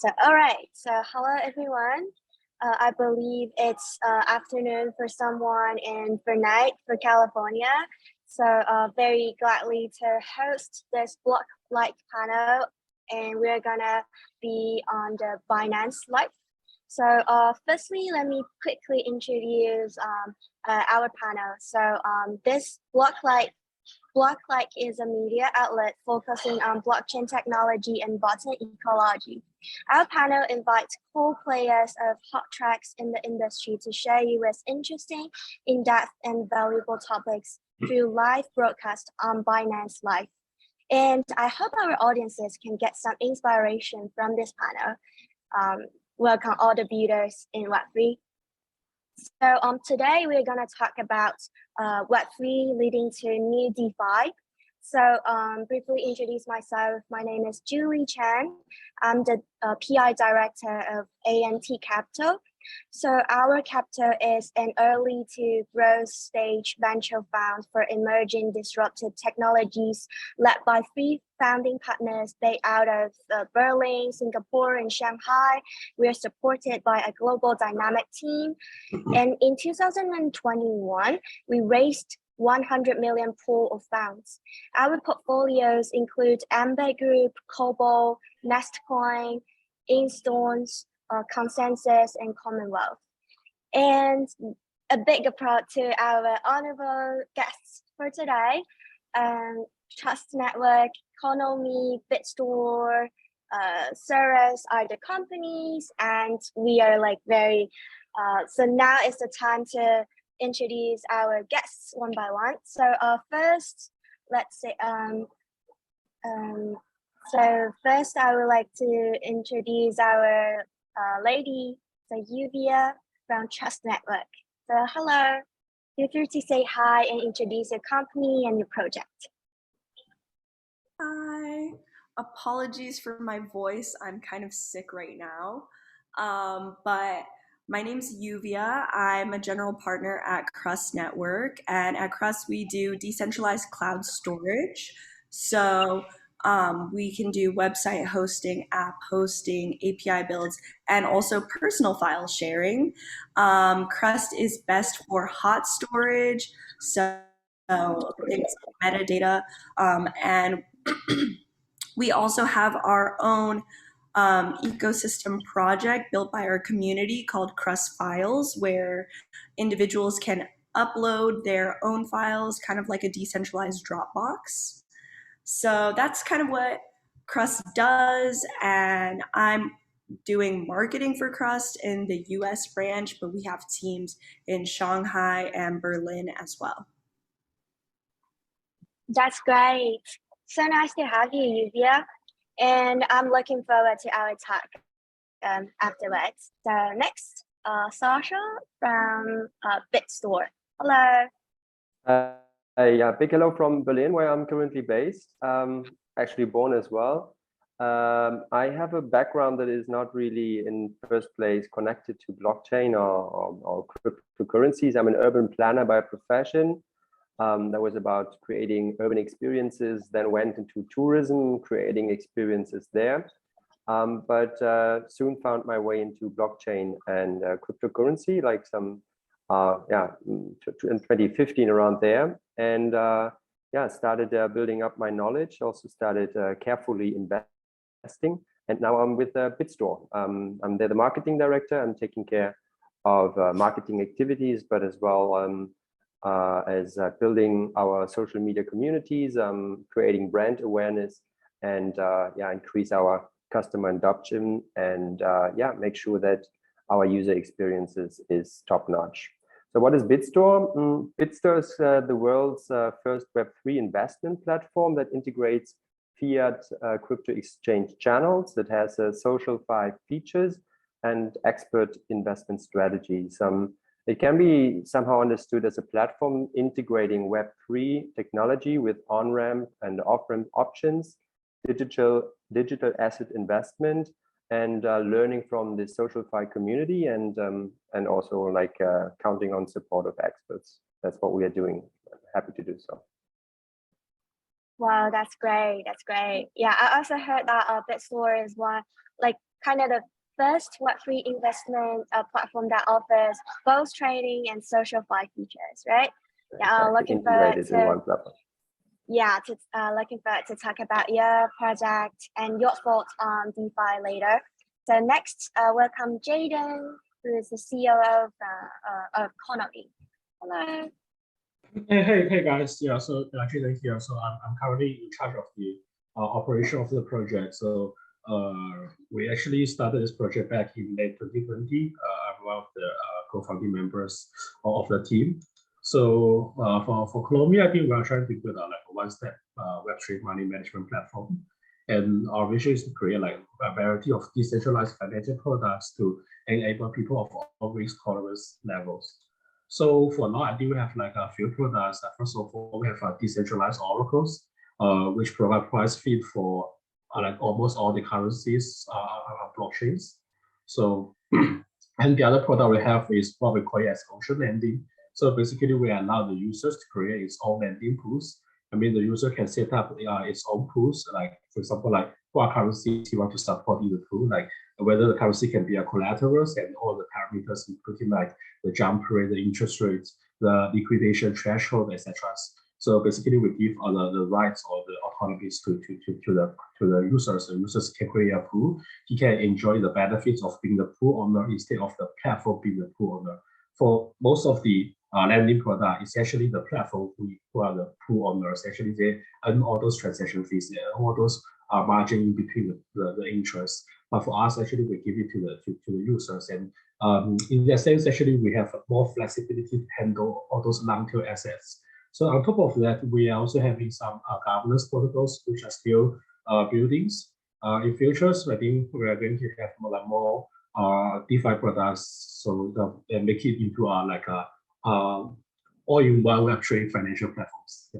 All right. So, hello everyone. I believe it's afternoon for someone and for night for California. So, very gladly to host this Blocklike panel, and we're gonna be on the Binance Live. So, firstly, let me quickly introduce our panel. So, this Blocklike is a media outlet focusing on blockchain technology and botnet ecology. Our panel invites core players of hot tracks in the industry to share you with interesting, in-depth, and valuable topics through live broadcast on Binance Live. And I hope our audiences can get some inspiration from this panel. Welcome all the viewers in Web3. So today we're going to talk about Web3 leading to new DeFi. So briefly introduce myself. My name is Julie Chen. I'm the PI director of ANT Capital. So our capital is an early to growth stage venture fund for emerging disruptive technologies led by 3 founding partners based out of Berlin, Singapore, and Shanghai. We are supported by a global dynamic team. And in 2021, we raised 100 million pool of funds. Our portfolios include Amber Group, Cobalt, Nestcoin, Instones, Consensus, and Commonwealth. And a big applaud to our honorable guests for today, Trust Network, Konomi, Bit.Store, Ceres are the companies, and we are like very, so now is the time to introduce our guests one by one. So first, let's say, so first I would like to introduce our lady, so Yuvia from Trust Network. So hello, feel free to say hi and introduce your company and your project. Hi, apologies for my voice. I'm kind of sick right now, but my name's Yuvia. I'm a general partner at Trust Network, and at Trust we do decentralized cloud storage. So we can do website hosting, app hosting, API builds, and also personal file sharing. Trust is best for hot storage, so things like metadata, and we also have our own ecosystem project built by our community called Crust Files, where individuals can upload their own files, kind of like a decentralized Dropbox. So that's kind of what Crust does, and I'm doing marketing for Crust in the US branch, but we have teams in Shanghai and Berlin as well. That's great. So nice to have you, Yuvia. And I'm looking forward to our talk afterwards. So next, Sascha from Bit.Store. Hello. Yeah, big hello from Berlin, where I'm currently based. Actually born as well. I have a background that is not really in first place connected to blockchain or cryptocurrencies. I'm an urban planner by profession. That was about creating urban experiences, then went into tourism, creating experiences there. But soon found my way into blockchain and cryptocurrency, like some, in 2015 around there. And started building up my knowledge, also started carefully investing. And now I'm with Bit.Store. I'm there the marketing director. I'm taking care of marketing activities, but as well as building our social media communities, creating brand awareness, and increase our customer adoption, and make sure that our user experiences is top notch. So what is Bit.Store? Bit.Store is the world's first Web3 investment platform that integrates fiat crypto exchange channels, that has social 5 features and expert investment strategies. It can be somehow understood as a platform integrating Web3 technology with on-ramp and off-ramp options, digital asset investment, and learning from the SocialFi community, and also like counting on support of experts. That's what we are doing. I'm happy to do so. Wow, that's great. That's great. Yeah, I also heard that Bit.Store is one, like kind of the first Web3 investment platform that offers both trading and social fi features, right? Yeah, looking forward integrated in one platform. Yeah, looking forward to talk about your project and your thoughts on DeFi later. So next, welcome Jayden, who is the COO of Konomi. Hello. Hey guys. Yeah, so Jayden here. So I'm currently in charge of the operation of the project. So we actually started this project back in late 2020. I'm one of the co-founding members of the team. So for Konomi, I think we are trying to build like a one-step Web3 money management platform. And our vision is to create like a variety of decentralized financial products to enable people of all risk tolerance levels. So for now, I think we have like a few products. First of all, we have decentralized oracles, which provide price feed for like almost all the currencies blockchains. So, and the other product we have is what we call as ocean lending. So basically, we allow the users to create its own lending pools. I mean, the user can set up its own pools, like for example, like what currencies you want to support in the pool, like whether the currency can be a collaterals and all the parameters, including like the jump rate, the interest rates, the liquidation threshold, etc. So basically, we give the rights or the autonomies to the users. The users can create a pool. He can enjoy the benefits of being the pool owner instead of the platform being the pool owner. For most of the lending product, it's actually the platform who are the pool owners. Actually, they earn all those transaction fees, all those margin in between the interest. But for us, actually, we give it to the users. And in that sense, actually, we have more flexibility to handle all those long-tail assets. So on top of that, we are also having some governance protocols, which are still buildings. In futures, I think we are going to have more DeFi products, so that make it into like a all-in-one Web3 financial platforms.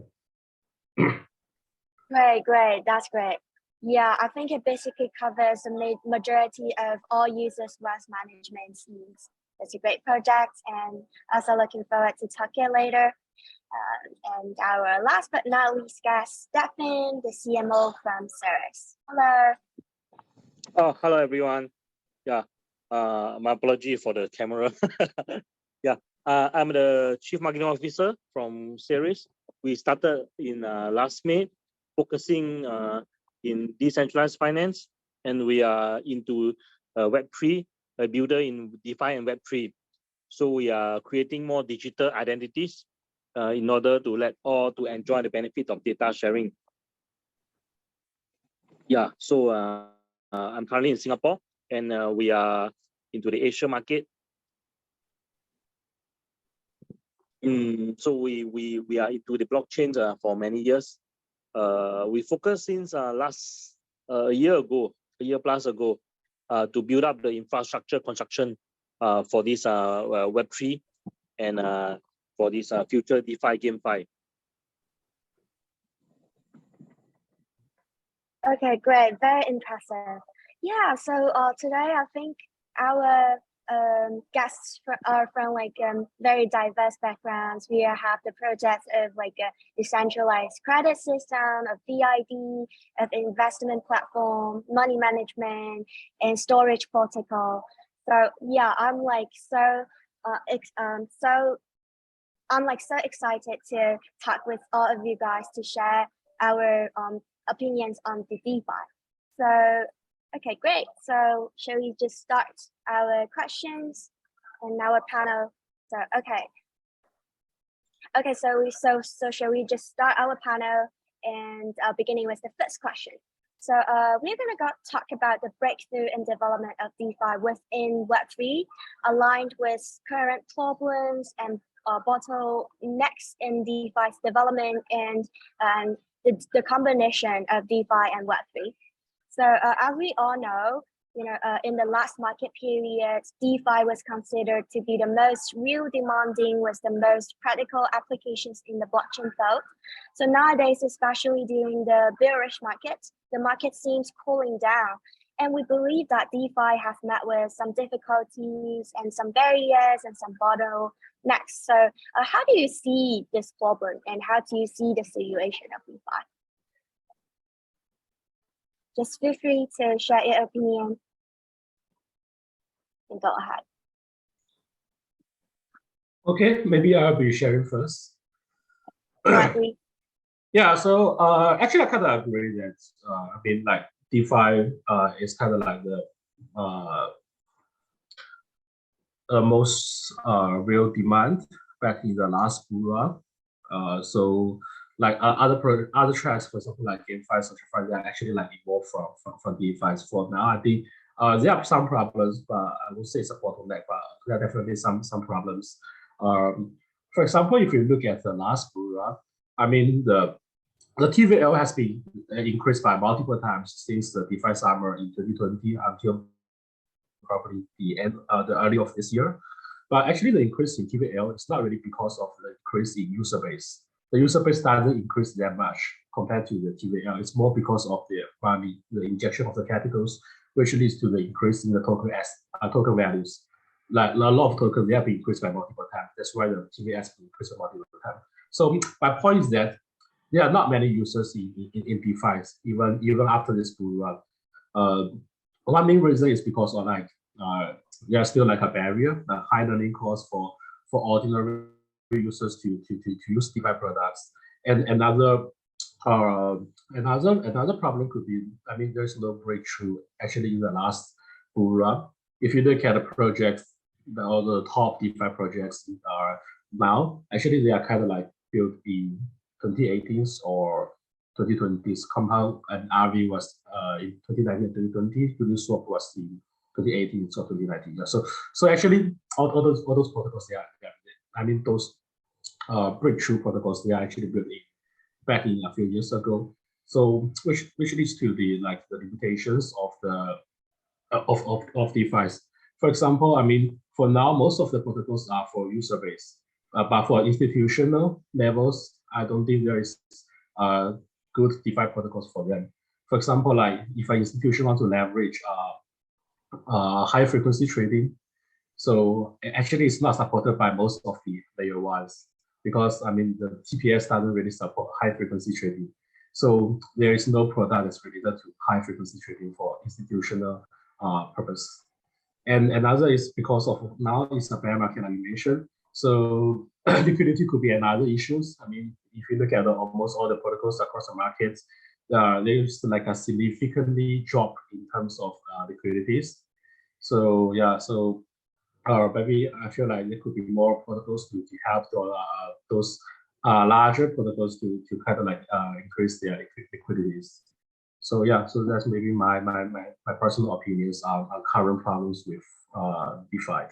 Yeah. Great, that's great. Yeah, I think it basically covers the majority of all users' wealth management needs. It's a great project, and also looking forward to talking later. And our last but not least guest, Stefan, the CMO from Ceres. Hello. Oh, hello everyone. Yeah, my apology for the camera. Yeah, I'm the Chief Marketing Officer from Ceres. We started in last May, focusing in decentralized finance, and we are into Web3, a builder in DeFi and Web3. So we are creating more digital identities in order to let all to enjoy the benefit of data sharing. Yeah, so I'm currently in Singapore, and we are into the Asia market. So we are into the blockchains for many years. We focused since a year plus ago, to build up the infrastructure construction for this Web3 and for this future DeFi GameFi. Okay, great, very impressive. Yeah, so today I think our guests are from like very diverse backgrounds. We have the projects of like a decentralized credit system, of VID, of investment platform, money management, and storage protocol. So yeah, I'm so excited to talk with all of you guys to share our opinions on the DeFi. So okay, great. So shall we just start our questions and our panel? So okay, so shall we just start our panel and beginning with the first question. So we're gonna talk about the breakthrough and development of DeFi within Web3, aligned with current problems and bottlenecks in DeFi's development and the combination of DeFi and Web3. So as we all know, in the last market period, DeFi was considered to be the most real demanding with the most practical applications in the blockchain field. So nowadays, especially during the bearish market, the market seems cooling down. And we believe that DeFi has met with some difficulties and some barriers and some bottlenecks. So how do you see this problem and how do you see the situation of DeFi? Just feel free to share your opinion. can go ahead. Okay, maybe I'll be sharing first. Gladly. Yeah, so actually I kind of agree that I mean like DeFi is kind of like the most real demand back in the last bull run. So like other tracks, for example, like GameFi, SocialFi, they are actually like evolved from DeFi. For now, I think there are some problems, but I would say it's a bottleneck, but there are definitely some problems. For example, if you look at the last bull run, I mean the TVL has been increased by multiple times since the DeFi summer in 2020 until probably the end, the early of this year. But actually, the increase in TVL is not really because of the increase in user base. The user base doesn't increase that much compared to the TVL. It's more because of the money, the injection of the capitals, which leads to the increase in the token values. Like a lot of tokens, they have been increased by multiple times. That's why the TVL has been increased by multiple times. So my point is that there are not many users in DeFi, even after this bull run. One main reason is because of like there's still like a barrier, a high learning cost for ordinary users to use DeFi products. And another problem could be, I mean, there's no breakthrough actually in the last bull run. If you look at the projects, all the top DeFi projects are now, actually they are kind of like built in 2018s or 2020s. Compound and RV was in 2019 and 2020. Uniswap was in 2018 or 2019. Yeah. So actually all those protocols, they are I mean those breakthrough protocols, they are actually built in back in a few years ago. So which leads to the limitations of the of DeFi. For example, I mean for now most of the protocols are for user base, but for institutional levels, I don't think there is good DeFi protocols for them. For example, like if an institution wants to leverage high frequency trading, so actually it's not supported by most of the layer ones, because I mean the TPS doesn't really support high frequency trading. So there is no product that's related to high frequency trading for institutional purpose. And another is because of now it's a bear market animation. So liquidity could be another issue. I mean, if you look at almost all the protocols across the markets, there's like a significantly drop in terms of liquidities. So yeah, so maybe I feel like there could be more protocols to help those larger protocols to kind of like increase their liquidities. So yeah, so that's maybe my personal opinions on current problems with DeFi.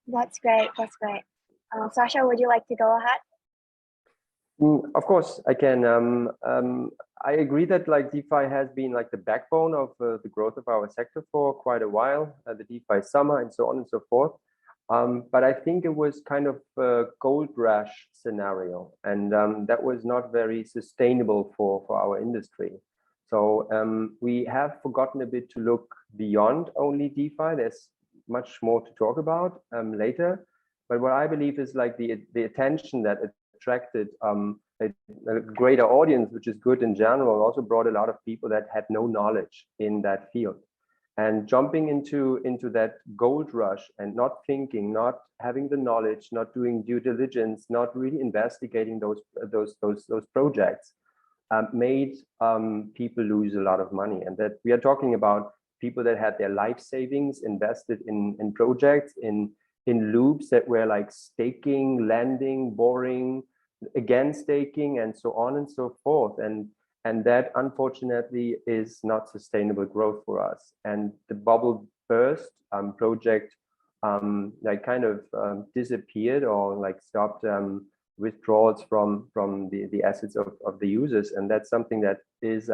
That's great. That's great. Sascha, would you like to go ahead? Of course, I can. I agree that like DeFi has been like the backbone of the growth of our sector for quite a while, the DeFi summer and so on and so forth. But I think it was kind of a gold rush scenario, and that was not very sustainable for our industry. So we have forgotten a bit to look beyond only DeFi. There's much more to talk about later. But what I believe is like the attention that attracted a greater audience, which is good in general, also brought a lot of people that had no knowledge in that field. And jumping into that gold rush and not thinking, not having the knowledge, not doing due diligence, not really investigating those projects, made people lose a lot of money. And that we are talking about people that had their life savings invested in projects, in loops that were like staking, lending, borrowing, again staking, and so on and so forth. And that unfortunately is not sustainable growth for us. And the bubble burst, project like kind of disappeared or like stopped withdrawals from the assets of the users. And that's something that is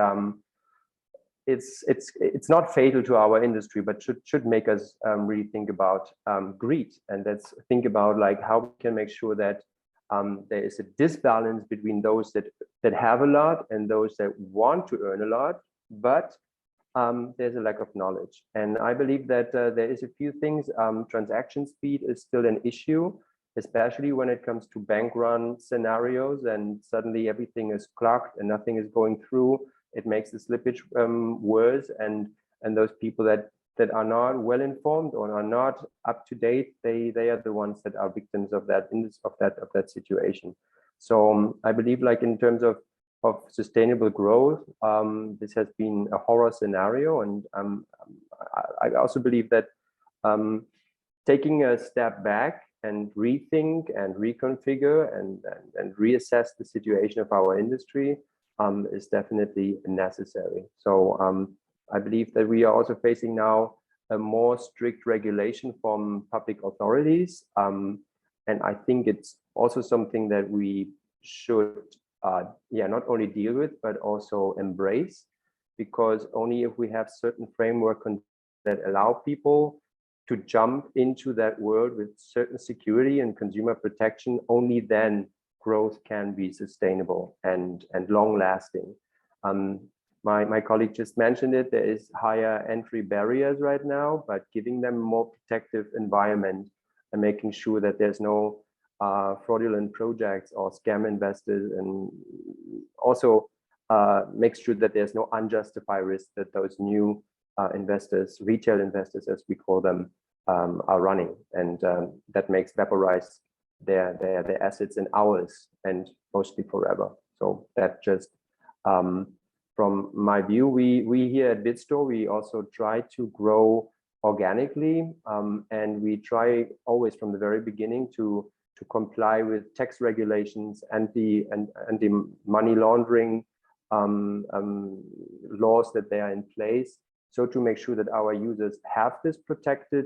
it's not fatal to our industry, but should make us really think about greed. And let's think about like how we can make sure that there is a disbalance between those that have a lot and those that want to earn a lot, but there's a lack of knowledge. And I believe that there is a few things. Transaction speed is still an issue, especially when it comes to bank run scenarios, and suddenly everything is clocked and nothing is going through. It makes the slippage worse, and those people that that are not well informed or are not up to date, they are the ones that are victims of that situation. So I believe, like, in terms of sustainable growth, this has been a horror scenario, and I also believe that taking a step back and rethink and reconfigure and reassess the situation of our industry is definitely necessary. So I believe that we are also facing now a more strict regulation from public authorities. And I think it's also something that we should not only deal with, but also embrace, because only if we have certain framework that allow people to jump into that world with certain security and consumer protection, only then growth can be sustainable and long lasting. My colleague just mentioned it, there is higher entry barriers right now, but giving them a more protective environment and making sure that there's no fraudulent projects or scam investors, and also make sure that there's no unjustified risk that those new investors, retail investors as we call them, are running, and that makes vaporize their assets in hours and mostly forever. So that just from my view, we here at Bit.Store, we also try to grow organically, and we try always from the very beginning to comply with tax regulations and the money laundering laws that they are in place. So to make sure that our users have this protected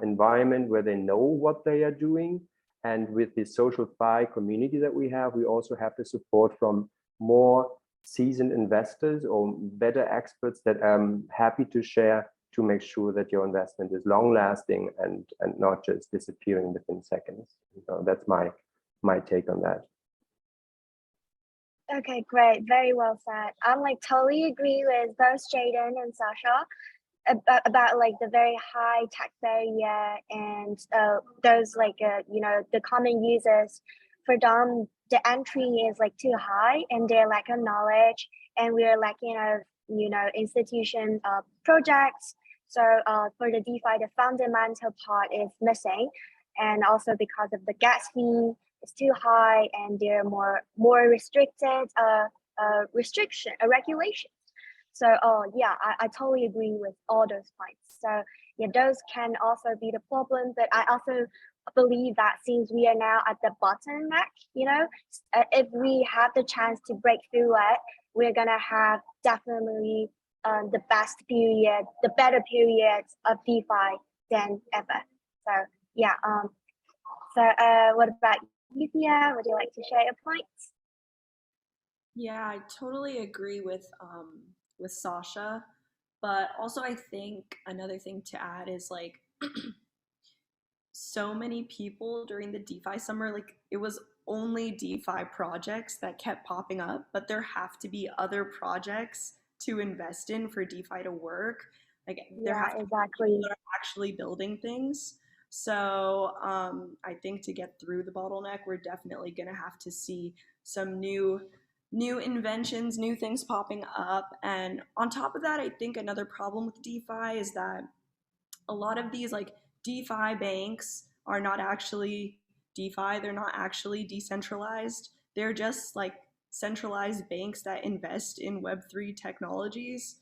environment where they know what they are doing. And with the social FI community that we have, we also have the support from more seasoned investors or better experts that I'm happy to share to make sure that your investment is long lasting and not just disappearing within seconds. So that's my take on that. Okay, great. Very well said. I'm like totally agree with both Jayden and Sascha about like the very high tech barrier and those like you know, the common users. For them, the entry is like too high and they lack of knowledge, and we're lacking of, you know, institution projects. So for the DeFi, the fundamental part is missing, and also because of the gas fee is too high, and there are more restricted regulations. So yeah, I totally agree with all those points. So yeah, those can also be the problem, but I also believe that since we are now at the bottleneck, you know, if we have the chance to break through it, we're gonna have definitely the best period, the better periods of DeFi than ever. So yeah, what about Yuvia? Would you like to share your points? Yeah, I totally agree with Sascha, but also I think another thing to add is like so many people during the DeFi summer, like it was only DeFi projects that kept popping up, but there have to be other projects to invest in for DeFi to work. Like there have to be people that are actually building things. So I think to get through the bottleneck, we're definitely going to have to see some new inventions, new things popping up. And on top of that, I think another problem with DeFi is that a lot of these like DeFi banks are not actually DeFi. They're not actually decentralized. They're just like centralized banks that invest in Web3 technologies.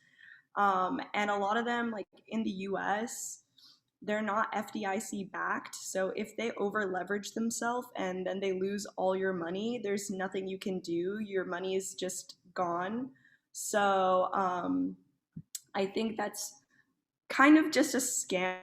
And a lot of them, like in the US, they're not FDIC backed. So if they over leverage themselves and then they lose all your money, there's nothing you can do. Your money is just gone. So I think that's kind of just a scam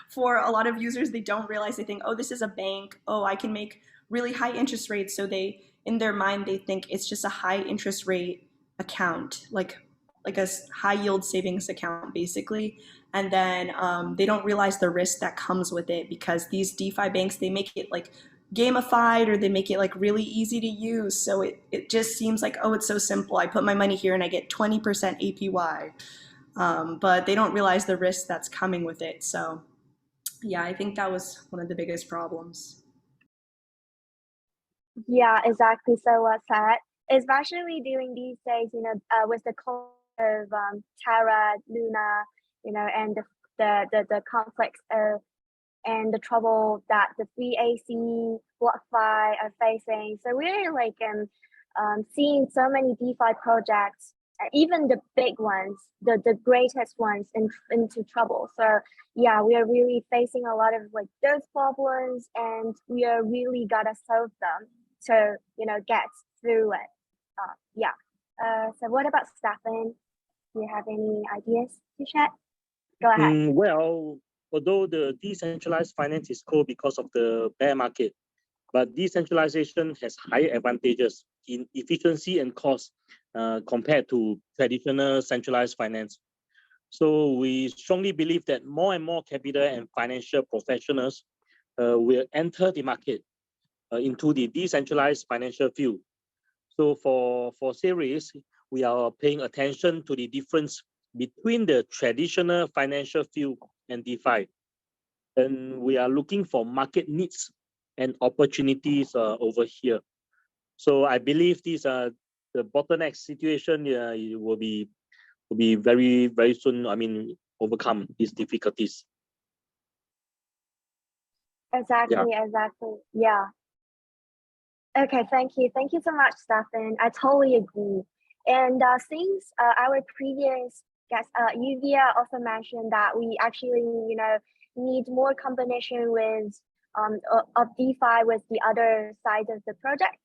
for a lot of users. They don't realize, they think, oh, this is a bank. Oh, I can make really high interest rates. So they, in their mind, they think it's just a high interest rate account, like a high yield savings account, basically. And then they don't realize the risk that comes with it, because these DeFi banks, they make it like gamified, or they make it like really easy to use. So it just seems like, oh, it's so simple. I put my money here and I get 20% APY. But they don't realize the risk that's coming with it. So yeah, I think that was one of the biggest problems. Yeah, exactly. So well said. Especially during these days, you know, with the call of Terra, Luna, and the conflicts and the trouble that the 3AC, Blocklike are facing. So we're like seeing so many DeFi projects, even the big ones, the greatest ones into trouble. So yeah, we are really facing a lot of like those problems, and we are really gotta solve them to get through it. So what about Stefan? Do you have any ideas to share? Go ahead. Well, although the decentralized finance is cool because of the bear market, but decentralization has higher advantages in efficiency and cost compared to traditional centralized finance. So we strongly believe that more and more capital and financial professionals will enter the market into the decentralized financial field. So for Ceres, we are paying attention to the difference between the traditional financial field and DeFi. And we are looking for market needs and opportunities over here. So I believe these are the bottleneck situation it will be very, very soon, overcome these difficulties. Exactly. Yeah. Okay, thank you so much, Stefan. I totally agree. And since our previous guest, Yuvia, also mentioned that we actually need more combination with of DeFi with the other side of the project.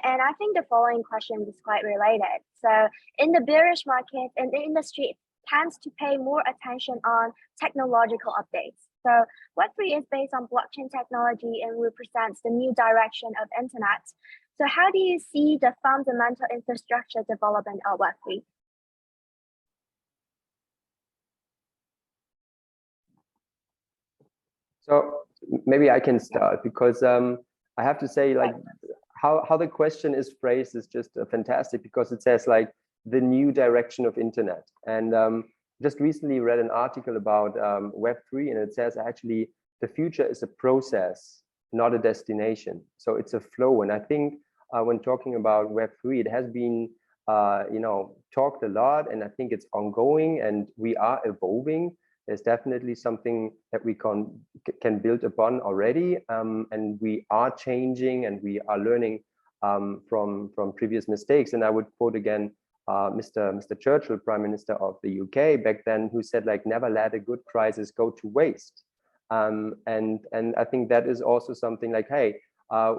And I think the following question is quite related. So in the bearish market, and the industry tends to pay more attention on technological updates. So Web3 is based on blockchain technology and represents the new direction of internet. So how do you see the fundamental infrastructure development of Web3? So maybe I can start, because I have to say, like, how the question is phrased is just fantastic, because it says like the new direction of internet. And just recently read an article about Web3, and it says actually the future is a process, not a destination. So it's a flow. And I think when talking about Web3, it has been talked a lot, and I think it's ongoing, and we are evolving. There's definitely something that we can build upon already, and we are changing, and we are learning from previous mistakes. And I would quote again Mr. Churchill, Prime Minister of the UK back then, who said, like, never let a good crisis go to waste. And I think that is also something like, hey,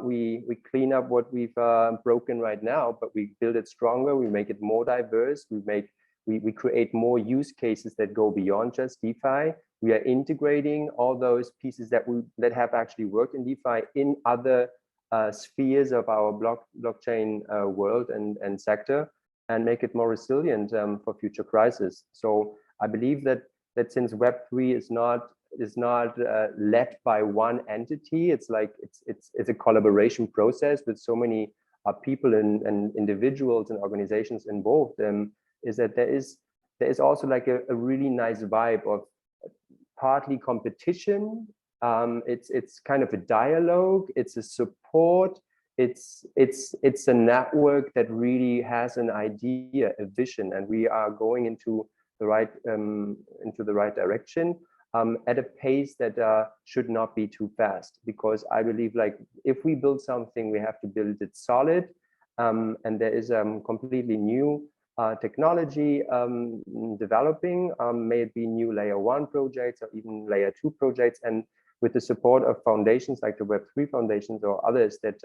we clean up what we've broken right now, but we build it stronger. We make it more diverse. We create more use cases that go beyond just DeFi. We are integrating all those pieces that have actually worked in DeFi in other spheres of our blockchain world and sector, and make it more resilient for future crises. So I believe that since Web3 is not led by one entity, it's like it's a collaboration process with so many people and individuals and organizations involved. Is that there is also like a really nice vibe of partly competition. It's kind of a dialogue. It's a support. It's a network that really has an idea, a vision, and we are going into the right direction at a pace that should not be too fast. Because I believe, like, if we build something, we have to build it solid, and there is completely new technology developing, may it be new layer 1 projects or even layer 2 projects, and with the support of foundations like the Web3 foundations or others that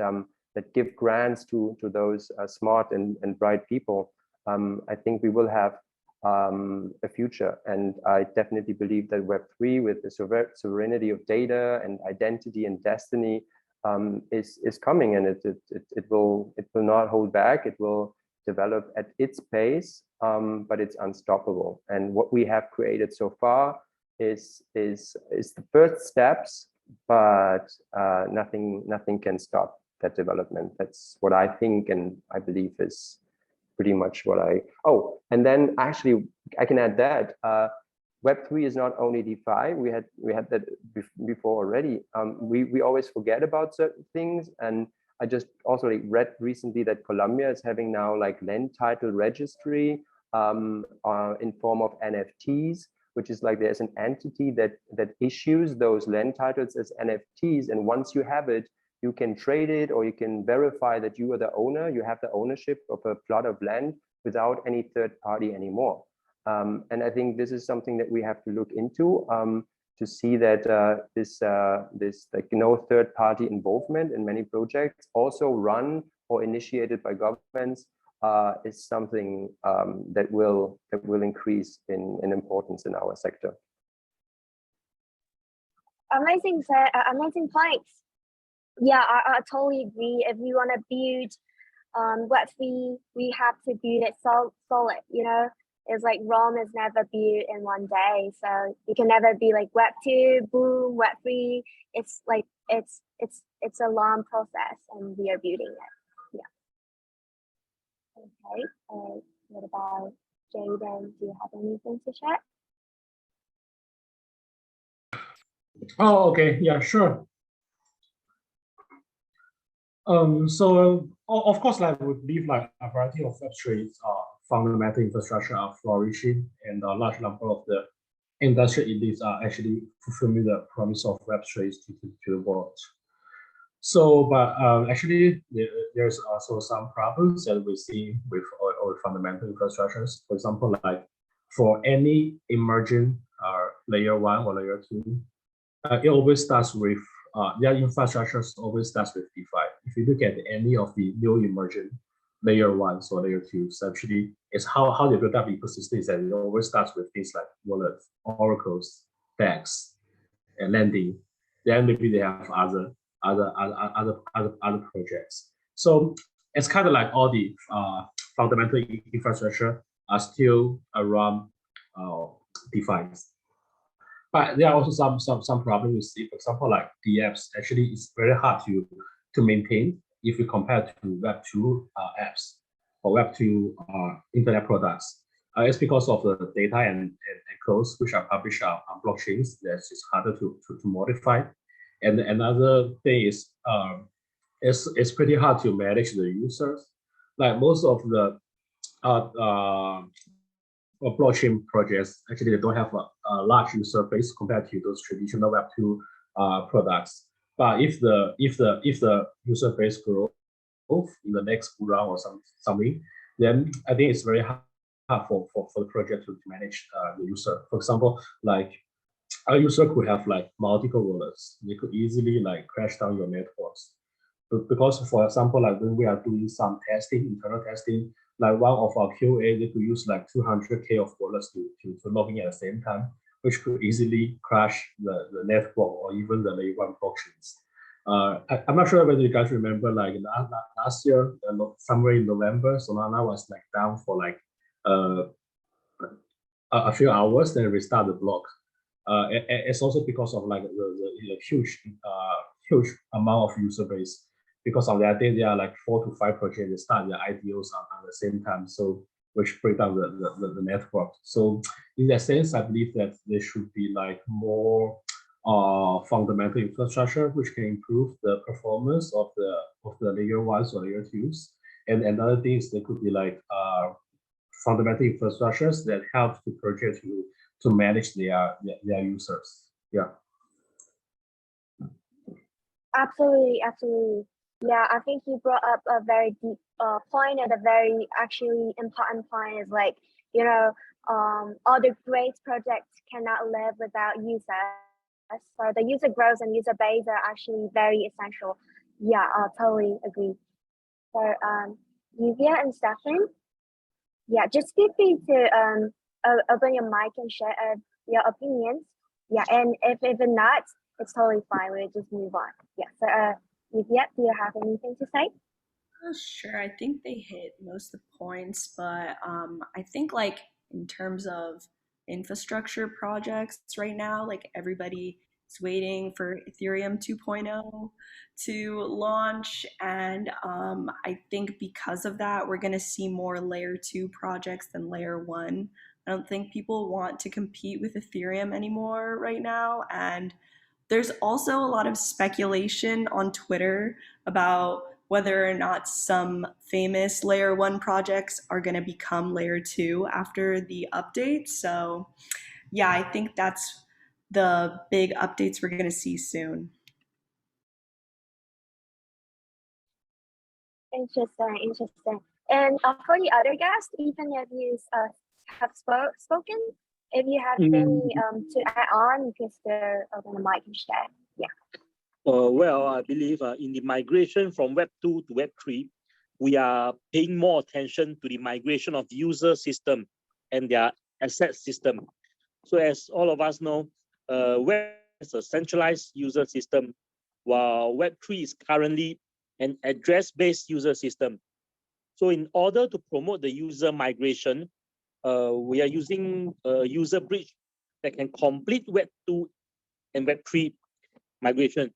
give grants to those smart and bright people, I think we will have a future. And I definitely believe that Web3, with the sovereignty of data and identity and destiny, is coming, and it will not hold back. It will develop at its pace, but it's unstoppable. And what we have created so far is the first steps, but nothing can stop that development. That's what I think, and I believe is pretty much what and then actually I can add that Web3 is not only DeFi. We had that before already. We always forget about certain things, and I just also read recently that Colombia is having now like land title registry in form of NFTs, which is like there's an entity that issues those land titles as NFTs, and once you have it, you can trade it, or you can verify that you are the owner, you have the ownership of a plot of land without any third party anymore. And I think this is something that we have to look into, to see that this like no third party involvement in many projects, also run or initiated by governments, is something that will increase in importance in our sector. Amazing, sir. Amazing points. Yeah, I totally agree. If we want to build Web3, we have to build it solid. You know, it's like Rome is never built in one day, so you can never be like Web2, boom, Web3. It's like it's a long process, and we are building it. Yeah. Okay. What about Jayden? Do you have anything to share? Oh, okay. Yeah, sure. So of course, like we believe like a variety of Web3 fundamental infrastructure are flourishing, and a large number of the industry elites are actually fulfilling the promise of Web3 to the world. So, but actually, there's also some problems that we see with our fundamental infrastructures. For example, like for any emerging layer 1 or layer 2, it always starts with their infrastructures always starts with DeFi. If you look at any of the new emerging layer 1s or layer 2s, actually, it's how they build up ecosystems, and it always starts with things like wallets, oracles, DEX, and lending. Then maybe they have other projects. So it's kind of like all the fundamental infrastructure are still around DeFi. But there are also some problems we see. For example, like DApps, actually it's very hard to maintain if you compare to Web2 apps or Web2 internet products. It's because of the data and codes which are published on blockchains that it's harder to modify. And another thing is it's pretty hard to manage the users. Like most of the blockchain projects, actually they don't have a large user base compared to those traditional Web2 products. But if the user base grows in the next round or something, then I think it's very hard for the project to manage the user. For example, like a user could have like multiple wallets. They could easily like crash down your networks. Because for example, like when we are doing some testing, internal testing, like one of our QA, they could use like 200K of wallets to log in at the same time, which could easily crash the network or even the layer 1 blockchains. I'm not sure whether you guys remember, like last year, somewhere in November, Solana was like down for like a few hours, then restart the block. It's also because of like the huge amount of user base. Because of that, there are like 4 to 5 projects that start their IDOs at the same time, so which break down the network. So in that sense, I believe that there should be like more fundamental infrastructure which can improve the performance of the layer 1s or layer 2s. And another thing is there could be like fundamental infrastructures that help the project to manage their users. Yeah. Absolutely. Yeah, I think you brought up a very deep point, and a very actually important point is like, you know, all the great projects cannot live without users. So the user growth and user base are actually very essential. Yeah, I totally agree. So Yuvia and Stefan, yeah, just feel free to open your mic and share your opinions. Yeah, and if not, it's totally fine. We'll just move on. Yeah. So Yuvia, do you have anything to say? Sure. I think they hit most of the points, but I think like in terms of infrastructure projects right now, like everybody is waiting for Ethereum 2.0 to launch, and I think because of that, we're going to see more layer 2 projects than layer 1. I don't think people want to compete with Ethereum anymore right now, and there's also a lot of speculation on Twitter about whether or not some famous layer 1 projects are going to become layer 2 after the update. So yeah, I think that's the big updates we're going to see soon. Interesting. And for the other guests, even if you have spoken, if you have any to add on, you can still open the mic and share. Yeah. Well, I believe in the migration from Web 2 to Web 3, we are paying more attention to the migration of user system and their asset system. So as all of us know, Web is a centralized user system, while Web 3 is currently an address-based user system. So in order to promote the user migration, we are using a user bridge that can complete Web 2 and Web 3 migration,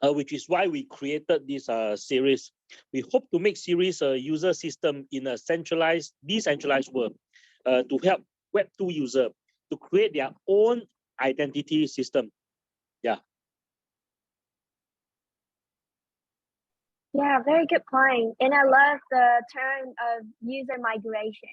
which is why we created this series. We hope to make Ceres a user system in a centralized, decentralized world to help Web 2 user to create their own identity system. Yeah. Yeah, very good point. And I love the term of user migration,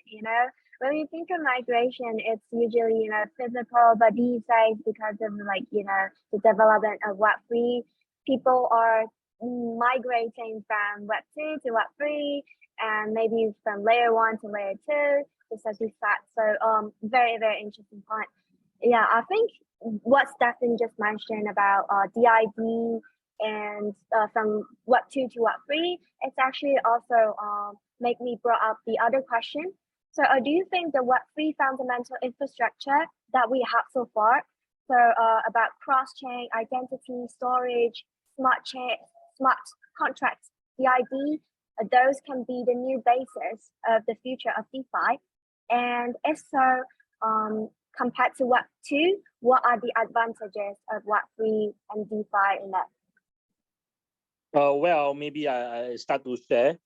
when you think of migration, it's usually, physical, but these days, because of the development of Web3, people are migrating from Web2 to Web3 and maybe from layer 1 to layer 2, just as we said. So very, very interesting point. Yeah, I think what Stefan just mentioned about DID and from Web 2 to Web 3, it's actually also make me brought up the other question. So do you think the Web 3 fundamental infrastructure that we have so far, so about cross-chain identity, storage, smart contracts, DID, those can be the new basis of the future of DeFi? And if so, compared to Web 2, what are the advantages of Web 3 and DeFi in that? Well, maybe I start to share.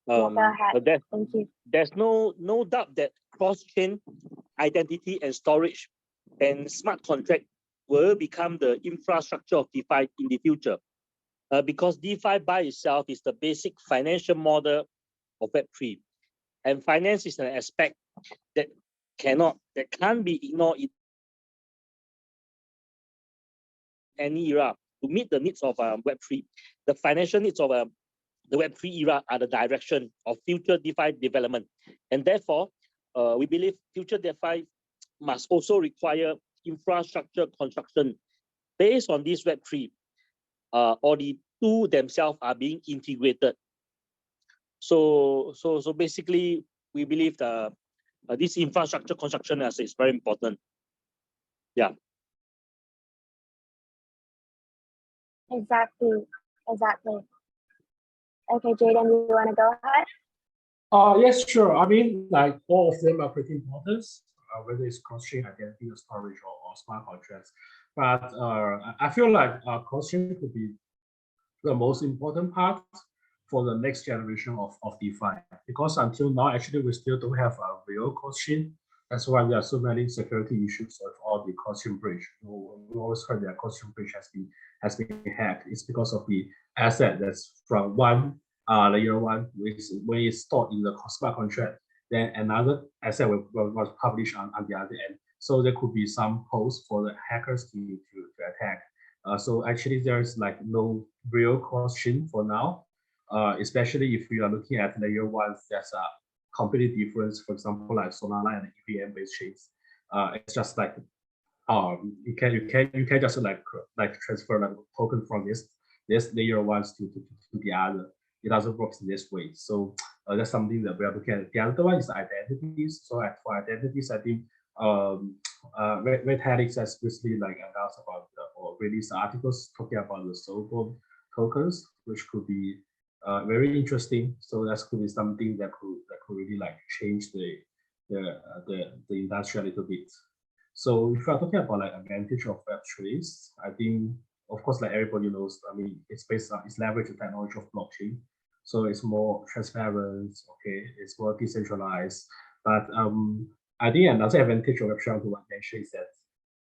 Go ahead. Thank you. There's no doubt that cross-chain identity and storage and smart contract will become the infrastructure of DeFi in the future. Because DeFi by itself is the basic financial model of Web3. And finance is an aspect that can't be ignored in any era. To meet the needs of Web3, the financial needs of the Web3 era are the direction of future DeFi development. And therefore, we believe future DeFi must also require infrastructure construction based on this Web3, or the two themselves are being integrated. So basically, we believe this infrastructure construction is very important. Yeah. Exactly. Okay, Jayden, you want to go ahead? Yes, sure. I mean, like all of them are pretty important, whether it's cross-chain identity or storage or smart contracts. But I feel like cross-chain could be the most important part for the next generation of DeFi, because until now, actually, we still don't have a real cross-chain. That's why there are so many security issues with all the cross-chain bridge. We always heard that cross-chain bridge has been hacked. It's because of the asset that's from one layer 1, when it's stored in the smart contract, then another asset was published on the other end. So there could be some holes for the hackers to attack. So actually, there's like no real cross-chain for now, especially if you are looking at layer 1, there's a completely different, for example, like Solana and EVM-based chains. It's just like you can just like transfer like token from this layer 1 to the other. It doesn't work in this way. So that's something that we are looking at. The other one is identities. So for identities, I think Red Hat has recently like announced about or released articles talking about the so-called tokens, which could be very interesting. So that could be something that could really like change the industry a little bit. So if you are talking about like advantage of Web3s, I think of course like everybody knows, I mean it's leveraged the technology of blockchain. So it's more transparent, okay, it's more decentralized. But I think another advantage of Web3 to mention is that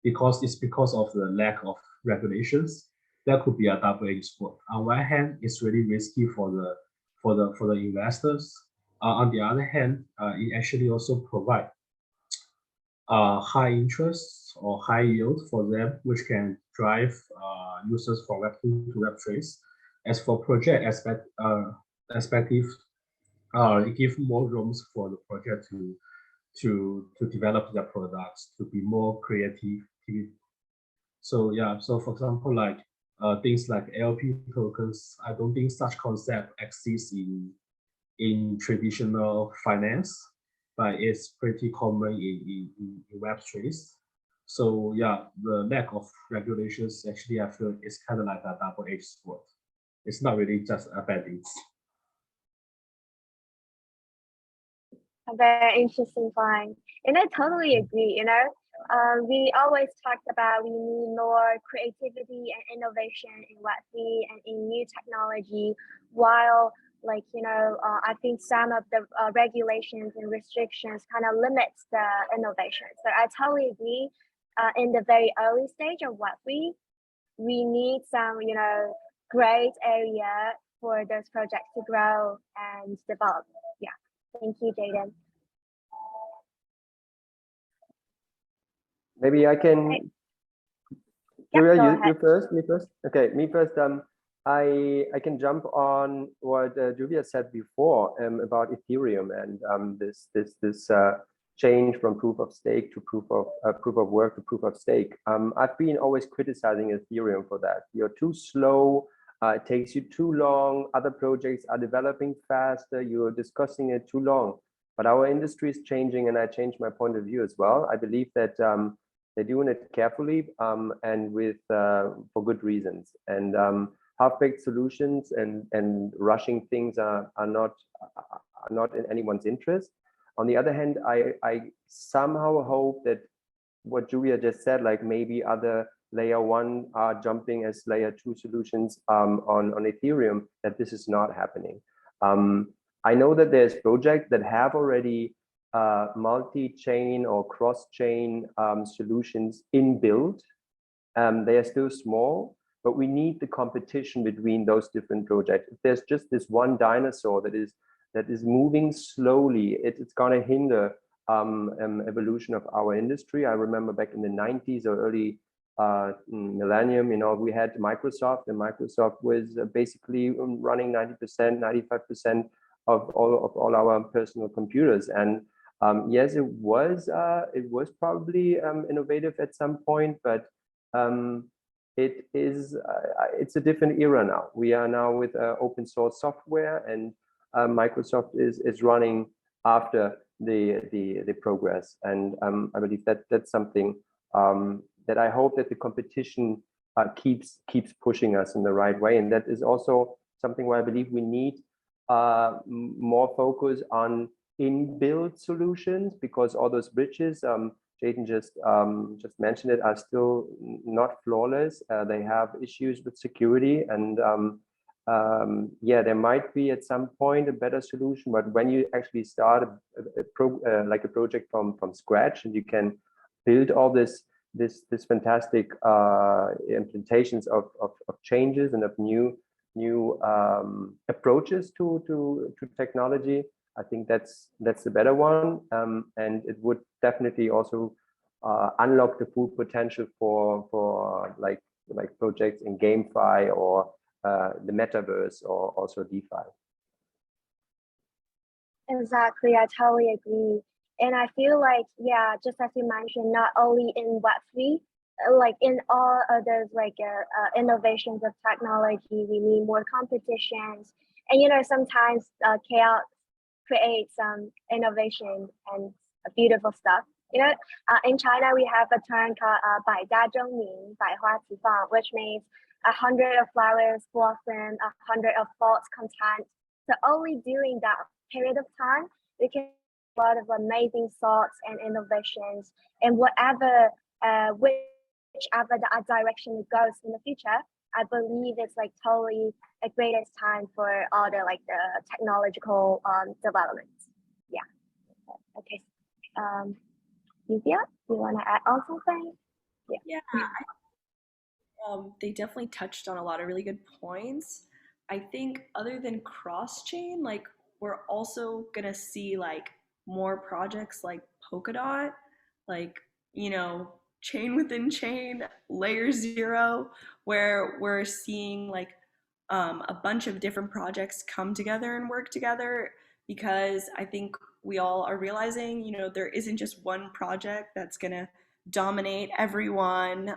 because of the lack of regulations, that could be a double-edged sword. On one hand, it's really risky for the investors. On the other hand, it actually also provide high interest or high yield for them, which can drive users from Web2 to Web3. As for project perspective, it gives more rooms for the project to develop their products, to be more creative. So yeah, so for example, like things like LP tokens, I don't think such concept exists in traditional finance, but it's pretty common in Web3. So yeah, the lack of regulations actually I feel is kind of like a double-edged sword. It's not really just a bad thing. A very interesting point. And I totally agree, you know. We always talked about we need more creativity and innovation in Web3 and in new technology, while like, you know, I think some of the regulations and restrictions kind of limits the innovation. So I totally agree. In the very early stage of Web3, we need some, you know, great area for those projects to grow and develop. Yeah. Thank you, Jayden. Maybe I can. Yuvia, you first. Me first. Okay, me first. I can jump on what Yuvia said before about Ethereum and this change from proof of stake to proof of work to proof of stake. I've been always criticizing Ethereum for that. You're too slow. It takes you too long. Other projects are developing faster. You're discussing it too long. But our industry is changing, and I changed my point of view as well. I believe that they're doing it carefully and with for good reasons. And half-baked solutions and rushing things are not in anyone's interest. On the other hand, I somehow hope that what Yuvia just said, like maybe other layer one are jumping as layer two solutions on Ethereum, that this is not happening. I know that there's projects that have already multi-chain or cross-chain solutions inbuilt. They are still small, but we need the competition between those different projects. If there's just this one dinosaur that is moving slowly, it's going to hinder evolution of our industry. I remember back in the 90s or early millennium, you know, we had Microsoft, and Microsoft was basically running 90%, 95% of all our personal computers. And yes, it was probably innovative at some point, but it's a different era now. We are now with open source software, and Microsoft is running after the progress. And I believe that that's something that I hope that the competition keeps pushing us in the right way. And that is also something where I believe we need more focus on inbuilt solutions, because all those bridges, Jayden just mentioned it, are still not flawless. They have issues with security, and yeah, there might be at some point a better solution. But when you actually start like a project from scratch, and you can build all this fantastic implementations of changes and of new approaches to technology, I think that's the better one, and it would definitely also unlock the full potential for like projects in GameFi or the metaverse, or also DeFi. Exactly, I totally agree. And I feel like, yeah, just as you mentioned, not only in Web3, like in all others, like innovations of technology, we need more competitions. And, you know, sometimes chaos creates innovation and beautiful stuff. You know, in China, we have a term called 百家争鸣, 百花齐放, which means 100 of flowers blossom, 100 of thoughts content. So only during that period of time, we can a lot of amazing thoughts and innovations, and whatever whichever the direction it goes in the future, I believe it's like totally a greatest time for all the like the technological developments. Yeah. Okay. Yuvia, you want to add on something? Yeah. They definitely touched on a lot of really good points. I think other than cross-chain, like we're also gonna see like more projects like Polkadot like, you know, chain within chain, layer zero, where we're seeing like a bunch of different projects come together and work together, because I think we all are realizing, you know, there isn't just one project that's gonna dominate everyone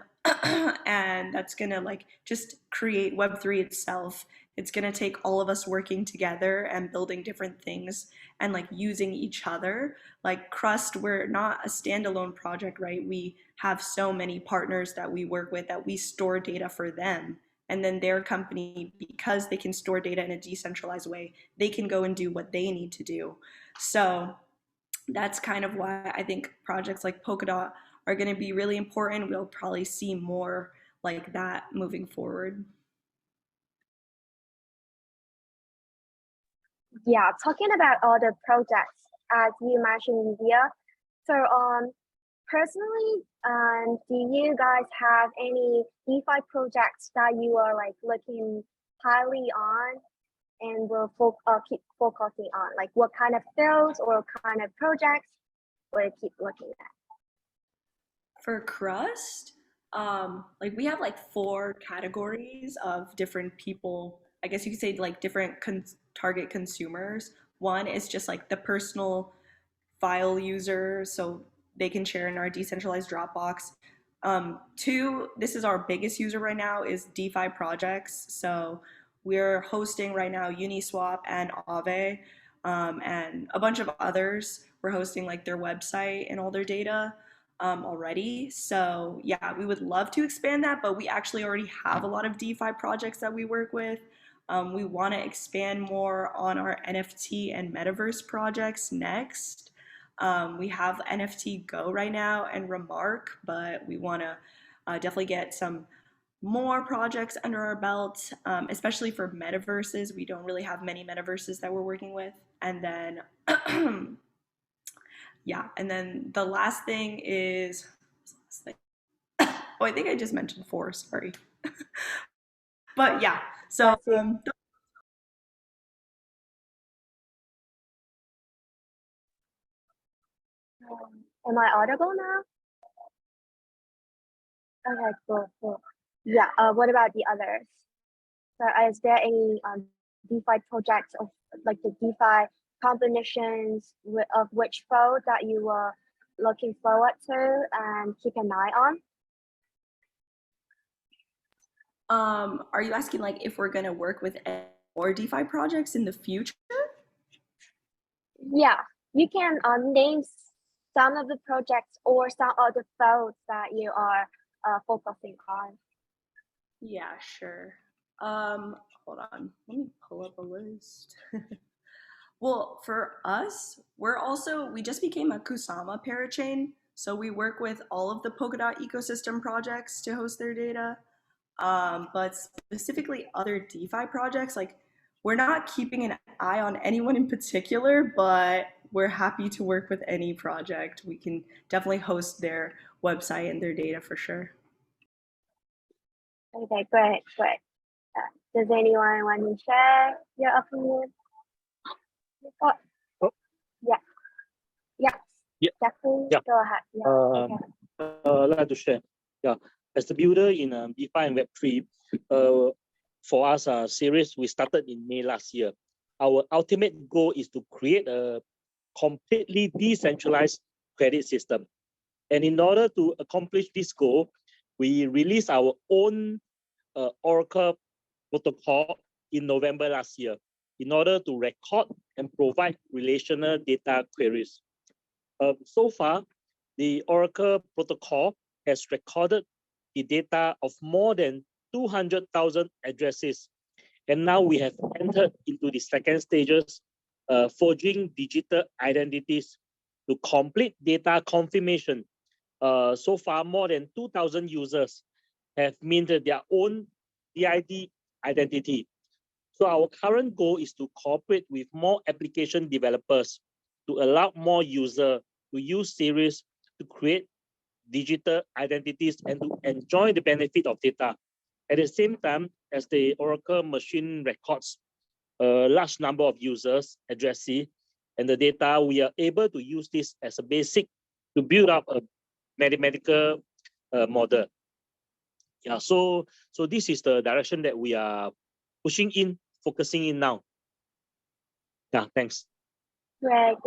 and that's gonna like just create Web3 itself. It's gonna take all of us working together and building different things and like using each other. Like Crust, we're not a standalone project, right? We have so many partners that we work with that we store data for them. And then their company, because they can store data in a decentralized way, they can go and do what they need to do. So that's kind of why I think projects like Polkadot are going to be really important. We'll probably see more like that moving forward. Yeah, talking about all the projects, as you mentioned, Yuvia. So, personally, do you guys have any DeFi projects that you are like looking highly on and will keep focusing on? Like, what kind of fields or kind of projects will you keep looking at? For Crust, like we have like 4 categories of different people. I guess you could say like different target consumers. One is just like the personal file user, so they can share in our decentralized Dropbox. 2, this is our biggest user right now, is DeFi projects. So we're hosting right now Uniswap and Aave, and a bunch of others. We're hosting like their website and all their data already. So yeah, we would love to expand that, but we actually already have a lot of DeFi projects that we work with. We want to expand more on our NFT and metaverse projects next. We have NFT Go right now and Remark, but we want to definitely get some more projects under our belt, especially for metaverses. We don't really have many metaverses that we're working with. And then, yeah, and then the last thing is, oh, I think I just mentioned 4, sorry. But yeah, so am I audible now? Okay, cool. Yeah, what about the others? So is there any DeFi projects of like the DeFi combinations of which fold that you were looking forward to and keep an eye on? Are you asking like if we're gonna work with more DeFi projects in the future? Yeah, you can name some of the projects or some of the folds that you are focusing on. Yeah, sure. Hold on, let me pull up a list. Well, for us, we just became a Kusama parachain, so we work with all of the Polkadot ecosystem projects to host their data. But specifically other DeFi projects, like we're not keeping an eye on anyone in particular, but we're happy to work with any project. We can definitely host their website and their data for sure. Okay, great. Does anyone want to share your opinion? Oh. Yeah. Definitely. Yeah. Go ahead. Yeah. I'd like to share. Yeah, as the builder in DeFi and Web3, for us, Ceres, we started in May last year. Our ultimate goal is to create a completely decentralized credit system. And in order to accomplish this goal, we released our own Oracle protocol in November last year in order to record and provide relational data queries. So far, the Oracle protocol has recorded the data of more than 200,000 addresses. And now we have entered into the second stages, forging digital identities to complete data confirmation. So far, more than 2,000 users have minted their own DID identity. So our current goal is to cooperate with more application developers to allow more users to use Ceres to create digital identities and to enjoy the benefit of data. At the same time, as the Oracle machine records a large number of users, addresses, and the data, we are able to use this as a basic to build up a mathematical model. Yeah, so this is the direction that we are focusing in now. Yeah, thanks. Great.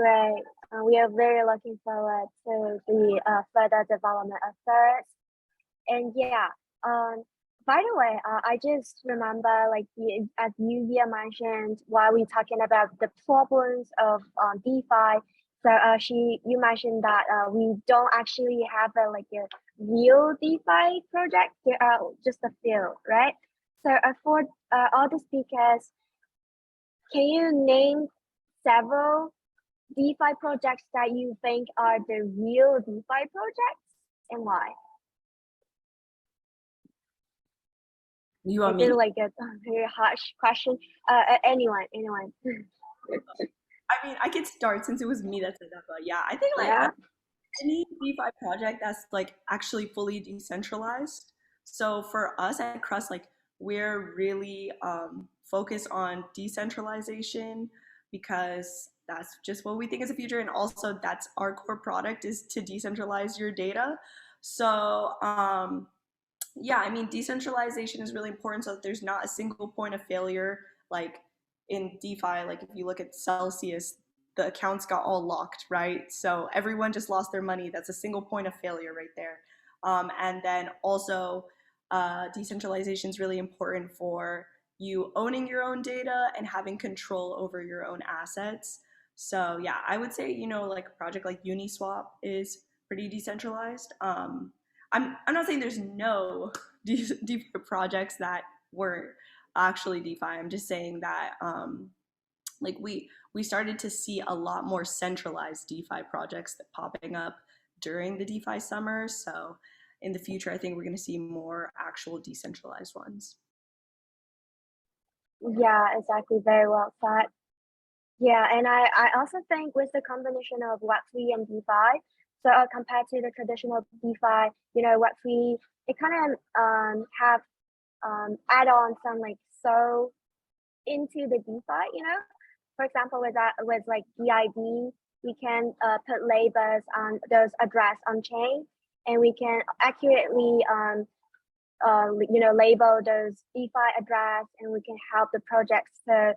We are very looking forward to the further development of Ceres. And yeah, by the way, I just remember like as Yuvia mentioned while we talking about the problems of DeFi. So you mentioned that we don't actually have a real DeFi project. There are just a few, right? So for all the speakers, can you name several DeFi projects that you think are the real DeFi projects and why? You want Is me? it like a very harsh question? Anyone. I mean, I could start since it was me that said that, but yeah, I think like any DeFi project that's like actually fully decentralized. So for us at Crust, like we're really focused on decentralization because that's just what we think is the future, and also that's our core product is to decentralize your data. So yeah, I mean, decentralization is really important so that there's not a single point of failure. Like in DeFi, like if you look at Celsius, the accounts got all locked, right? So everyone just lost their money. That's a single point of failure right there. And then also, decentralization is really important for you owning your own data and having control over your own assets. So yeah, I would say, like a project like Uniswap is pretty decentralized. I'm not saying there's no DeFi projects that weren't actually DeFi. I'm just saying that like we started to see a lot more centralized DeFi projects that popping up during the DeFi summer. So in the future, I think we're going to see more actual decentralized ones. Yeah, exactly. Very well said. Yeah, and I also think with the combination of Web3 and DeFi, so compared to the traditional DeFi, Web3, it kind of have add on some so into the DeFi, For example, with like DID, we can put labels on those address on chain, and we can accurately label those DeFi address, and we can help the projects to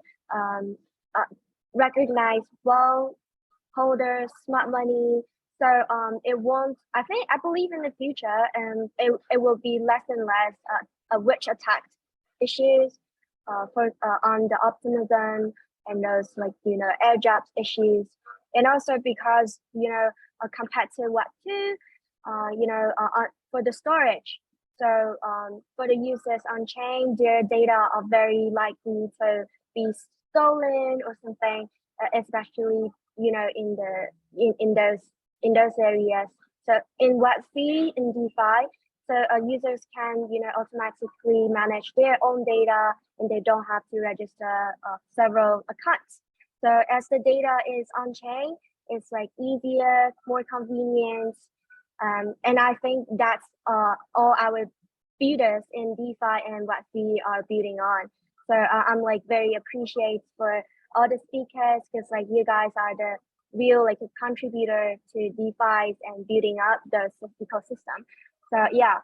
recognize wallet holders, smart money. So it won't. I believe in the future, it will be less and less witch attack issues for on the optimism and those airdrops issues, and also because compared to Web2, for the storage. So for the users on chain, their data are very likely to be stolen or something, especially in those areas. So in Web3 in DeFi, so users can automatically manage their own data, and they don't have to register several accounts. So as the data is on chain, it's like easier, more convenient, and I think that's all our builders in DeFi and Web3 are building on. So I'm very appreciative for all the speakers, because you guys are the real a contributor to DeFi and building up the ecosystem. So yeah,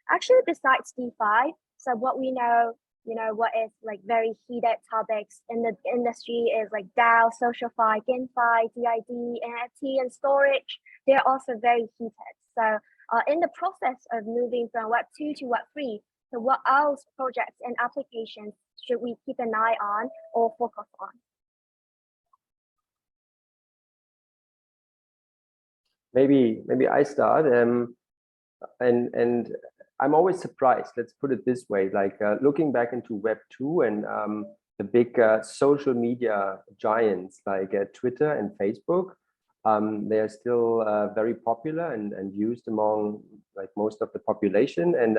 actually besides DeFi, so what we know, what is very heated topics in the industry is DAO, SocialFi, GameFi, DID, NFT, and storage. They're also very heated. So in the process of moving from Web2 to Web3, so what else projects and applications should we keep an eye on or focus on? Maybe I start. And I'm always surprised. Let's put it this way: looking back into Web2 and the big social media giants like Twitter and Facebook, they are still very popular and used among most of the population. And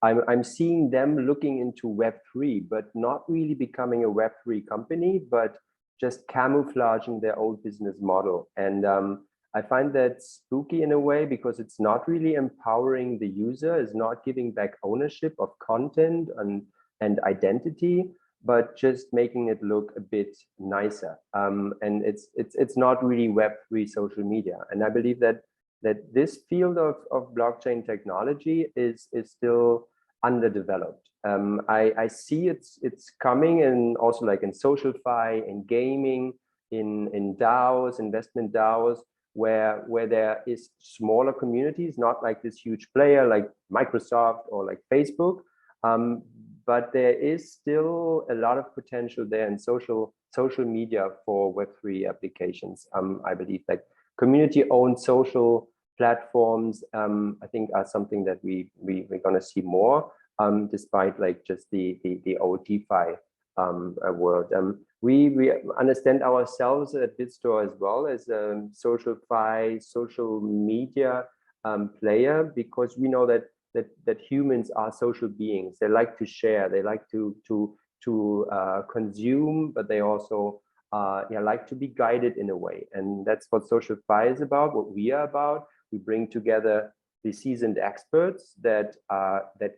I'm seeing them looking into Web3, but not really becoming a Web3 company, but just camouflaging their old business model. And I find that spooky in a way, because it's not really empowering the user, it's not giving back ownership of content and identity, but just making it look a bit nicer. And it's not really Web3 social media. And I believe that that this field of blockchain technology is still underdeveloped. I see it's coming, and also like in social fi, in gaming, in DAOs, investment DAOs, where there is smaller communities, not like this huge player like Microsoft or like Facebook, but there is still a lot of potential there in social media for Web3 applications. I believe like community-owned social platforms, I think are something that we're gonna see more, despite like just the old DeFi world. We understand ourselves at Bit.Store as well as a social media player, because we know that humans are social beings. They like to share, they like to consume, but they also like to be guided in a way. And that's what social fi is about, what we are about. We bring together the seasoned experts that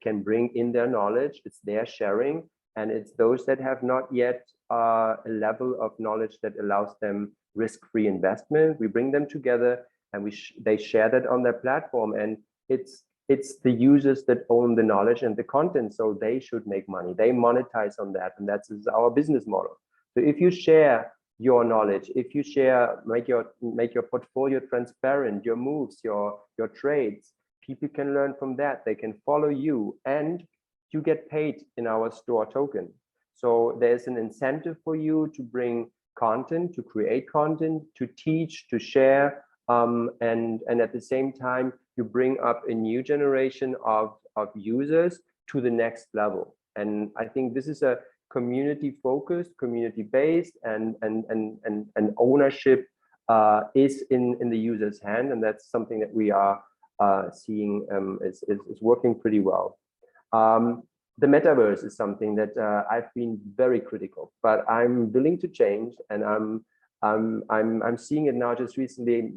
can bring in their knowledge. It's their sharing, and it's those that have not yet a level of knowledge that allows them risk-free investment. We bring them together, and they share that on their platform. And it's the users that own the knowledge and the content, so they should make money. They monetize on that, and that's our business model. So if you share your knowledge, if you share, make your portfolio transparent, your moves, your trades, people can learn from that. They can follow you, and you get paid in our store token. So there's an incentive for you to bring content, to create content, to teach, to share, and at the same time, you bring up a new generation of users to the next level. And I think this is a community focused, community based, and ownership is in the user's hand, and that's something that we are seeing is working pretty well. The metaverse is something that I've been very critical, but I'm willing to change, and I'm seeing it now. Just recently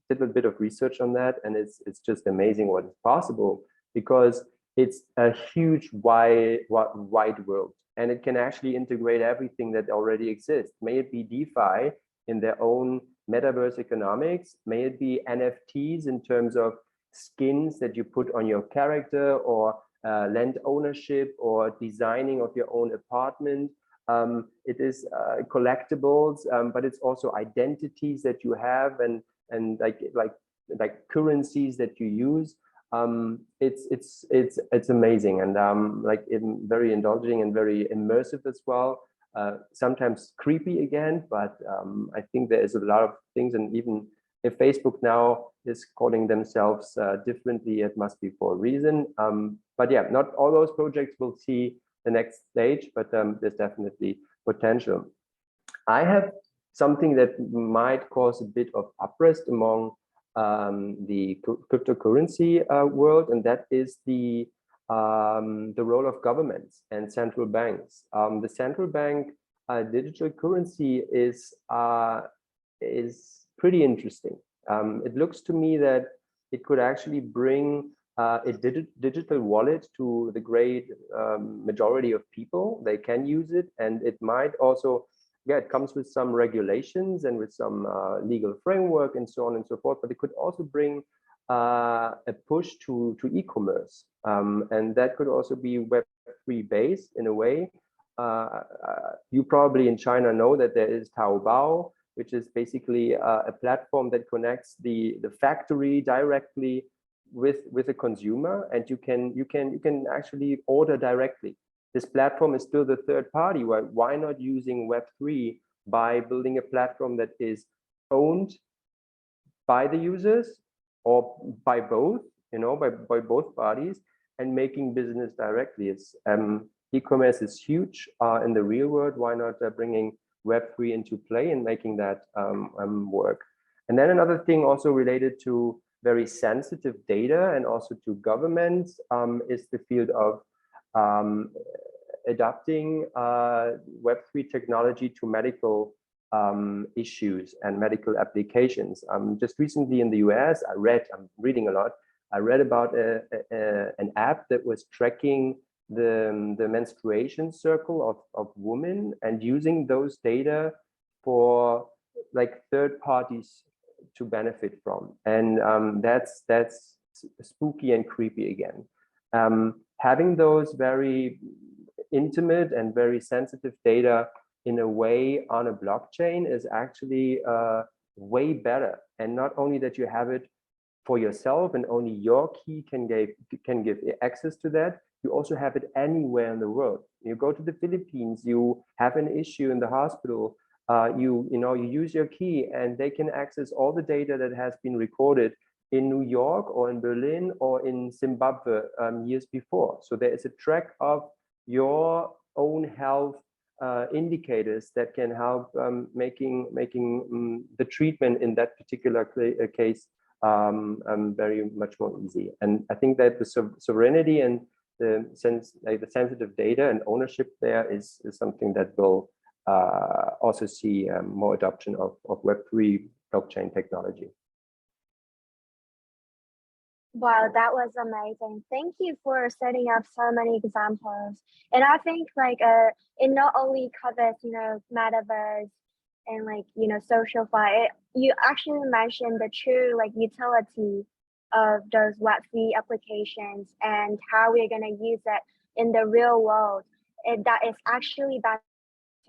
did a bit of research on that, and it's just amazing what is possible, because it's a huge wide world, and it can actually integrate everything that already exists. May it be DeFi in their own metaverse economics, may it be NFTs in terms of skins that you put on your character, or land ownership, or designing of your own apartment. It is collectibles, but it's also identities that you have, and like currencies that you use. It's amazing, and like very indulging and very immersive as well. Sometimes creepy again, but I think there is a lot of things, and even if Facebook now is calling themselves differently, it must be for a reason. But yeah, not all those projects will see the next stage, but there's definitely potential. I have something that might cause a bit of unrest among the cryptocurrency world, and that is the role of governments and central banks. The central bank digital currency is pretty interesting. It looks to me that it could actually bring a digital wallet to the great majority of people. They can use it, and it might also, yeah, it comes with some regulations and with some legal framework and so on and so forth, but it could also bring a push to e-commerce, and that could also be Web3 based in a way. You probably in China know that there is Taobao, which is basically a platform that connects the factory directly with the consumer, and you can actually order directly. This platform is still the third party. Why not using Web3 by building a platform that is owned by the users or by both, by both parties, and making business directly? It's e-commerce is huge in the real world. Why not bringing Web3 into play and making that work? And then another thing also related to very sensitive data and also to governments is the field of adapting Web3 technology to medical issues and medical applications. Just recently in the US, I'm reading a lot. I read about an app that was tracking the menstruation circle of women and using those data for like third parties to benefit from. And that's spooky and creepy again. Having those very intimate and very sensitive data in a way on a blockchain is actually way better. And not only that you have it for yourself and only your key can give access to that, you also have it anywhere in the world. You go to the Philippines, you have an issue in the hospital, you use your key and they can access all the data that has been recorded in New York or in Berlin or in Zimbabwe years before. So there is a track of your own health indicators that can help making the treatment in that particular case very much more easy. And I think that the sovereignty and the sensitive data and ownership there is something that will also see more adoption of Web3 blockchain technology. Wow, that was amazing. Thank you for setting up so many examples. And I think like it not only covers, metaverse and SocialFi. You actually mentioned the true utility of those Web3 applications and how we're gonna use it in the real world. And that is actually back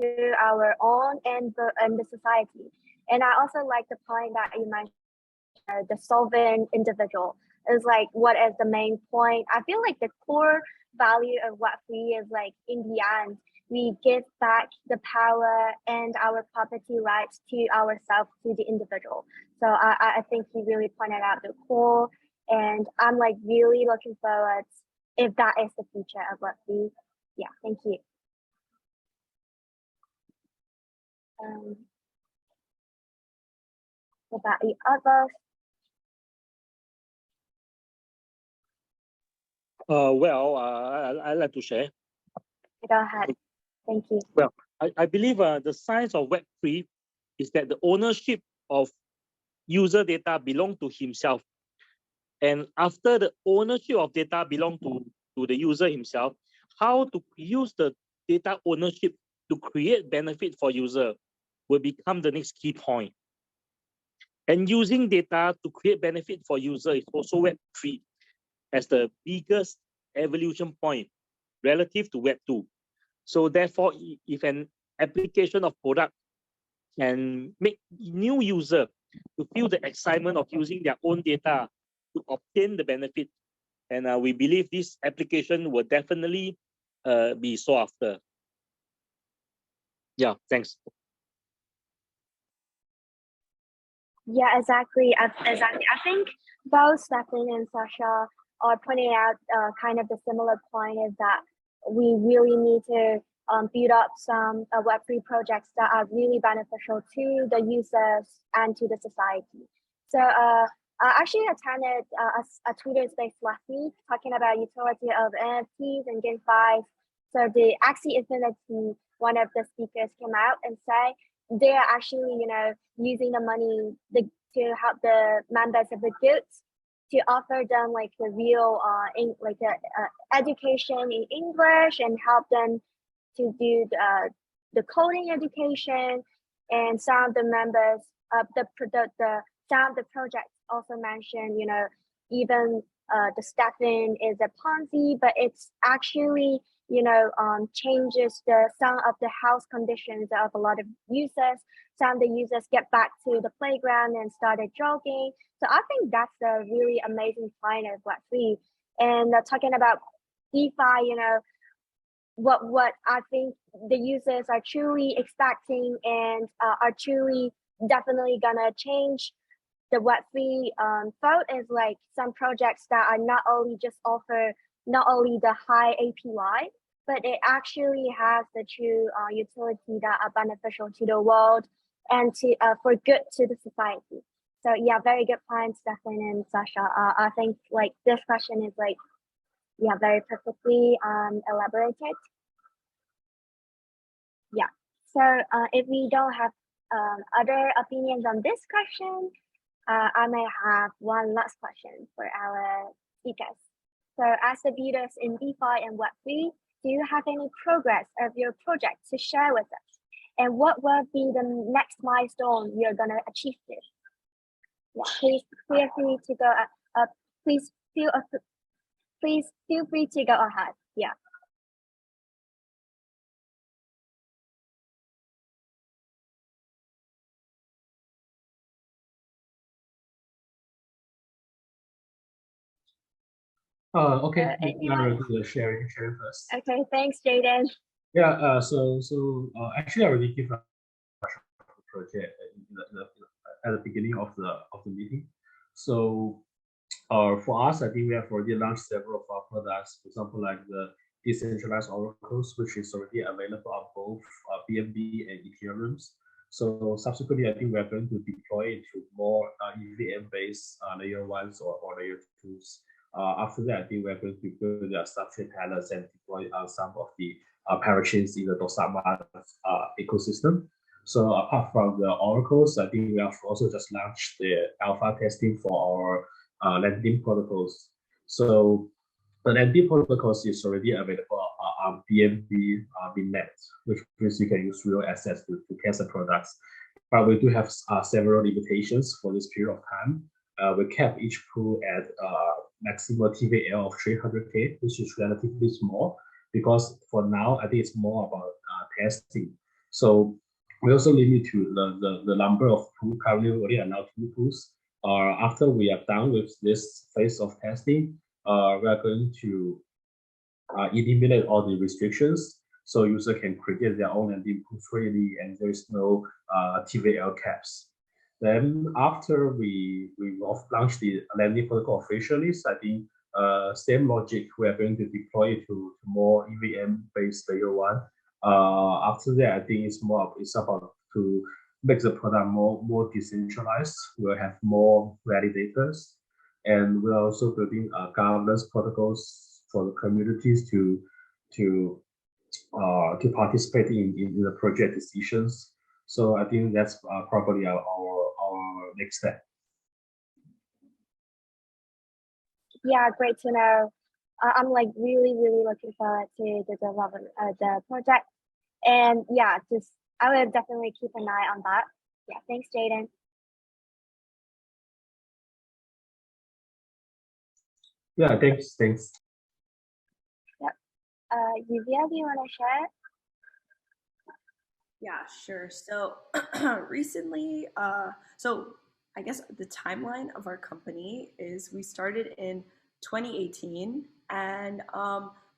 to our own and the society. And I also like the point that you mentioned, the sovereign individual. Is what is the main point. I feel like the core value of Web3 is in the end, we give back the power and our property rights to ourselves, to the individual. So I think he really pointed out the core, and I'm really looking forward if that is the future of Web3. Yeah, thank you. What about the others? I'd like to share. Go ahead. Thank you. Well, I believe the science of Web3 is that the ownership of user data belongs to himself. And after the ownership of data belongs to the user himself, how to use the data ownership to create benefit for user will become the next key point. And using data to create benefit for user is also Web3 as the biggest evolution point relative to Web 2. So therefore, if an application of product can make new user to feel the excitement of using their own data to obtain the benefit, and we believe this application will definitely be sought after. Yeah, thanks. Yeah, exactly. Exactly. I think both Stephanie and Sascha are pointing out kind of the similar point is that we really need to build up some Web3 projects that are really beneficial to the users and to the society. So I actually attended a Twitter space last week talking about utility of NFTs and GameFi. So the Axie Infinity, one of the speakers came out and say they're actually, using the money to help the members of the guilds to offer them the real education in English and help them to do the coding education. And some of the members of some of the projects also mentioned, even the staffing is a Ponzi, but it's actually changes some of the health conditions of a lot of users. Some of the users get back to the playground and started jogging. So I think that's a really amazing point of Web3. And talking about DeFi, what I think the users are truly expecting and are truly definitely gonna change the Web3 vote is some projects that are not only just offer not only the high APY, but it actually has the true utility that are beneficial to the world and to for good to the society. So yeah, very good points, Stefan and Sascha. I think this question is very perfectly elaborated. Yeah. So if we don't have other opinions on this question, I may have one last question for our speakers. So as the leaders in DeFi and Web3, do you have any progress of your project to share with us? And what will be the next milestone you're going to achieve this? Yeah, please feel free to go. Please feel free to go ahead. Yeah. Okay. Anyone? Sharing first. Okay, thanks, Jayden. Yeah. Actually, I already give a project at the beginning of the meeting. So, for us, I think we have already launched several of our products. For example, like the decentralized oracles, which is already available on both BNB and Ethereum. So subsequently, I think we are going to deploy into more EVM-based layer ones or layer twos. After that, I think we are going to build the structured talents and deploy some of the parachains in the Dosama ecosystem. So apart from the oracles, I think we have also just launched the alpha testing for our lending protocols. So the lending protocols is already available on BNB mainnet, which means you can use real assets to test the products. But we do have several limitations for this period of time. We cap each pool at maximum TVL of 300K, which is relatively small, because for now, I think it's more about testing. So we also limit to the number of pools. Currently, we only allow 2 pools. After we are done with this phase of testing, we are going to eliminate all the restrictions, so user can create their own lending pool freely, and there is no TVL caps. Then after we launch the lending protocol officially, I think same logic, we are going to deploy it to more EVM-based layer one. After that, I think it's about to make the product more decentralized. We'll have more validators, and we're also building governance protocols for the communities to participate in the project decisions. So I think that's probably our next step. Yeah, great to know. I'm like really looking forward to the development of the project, and yeah, I will definitely keep an eye on that. Yeah, thanks, Jayden. Yeah, thanks. Yep. Yuvia, do you want to share? Yeah, sure. So recently, so I guess the timeline of our company is we started in 2018, and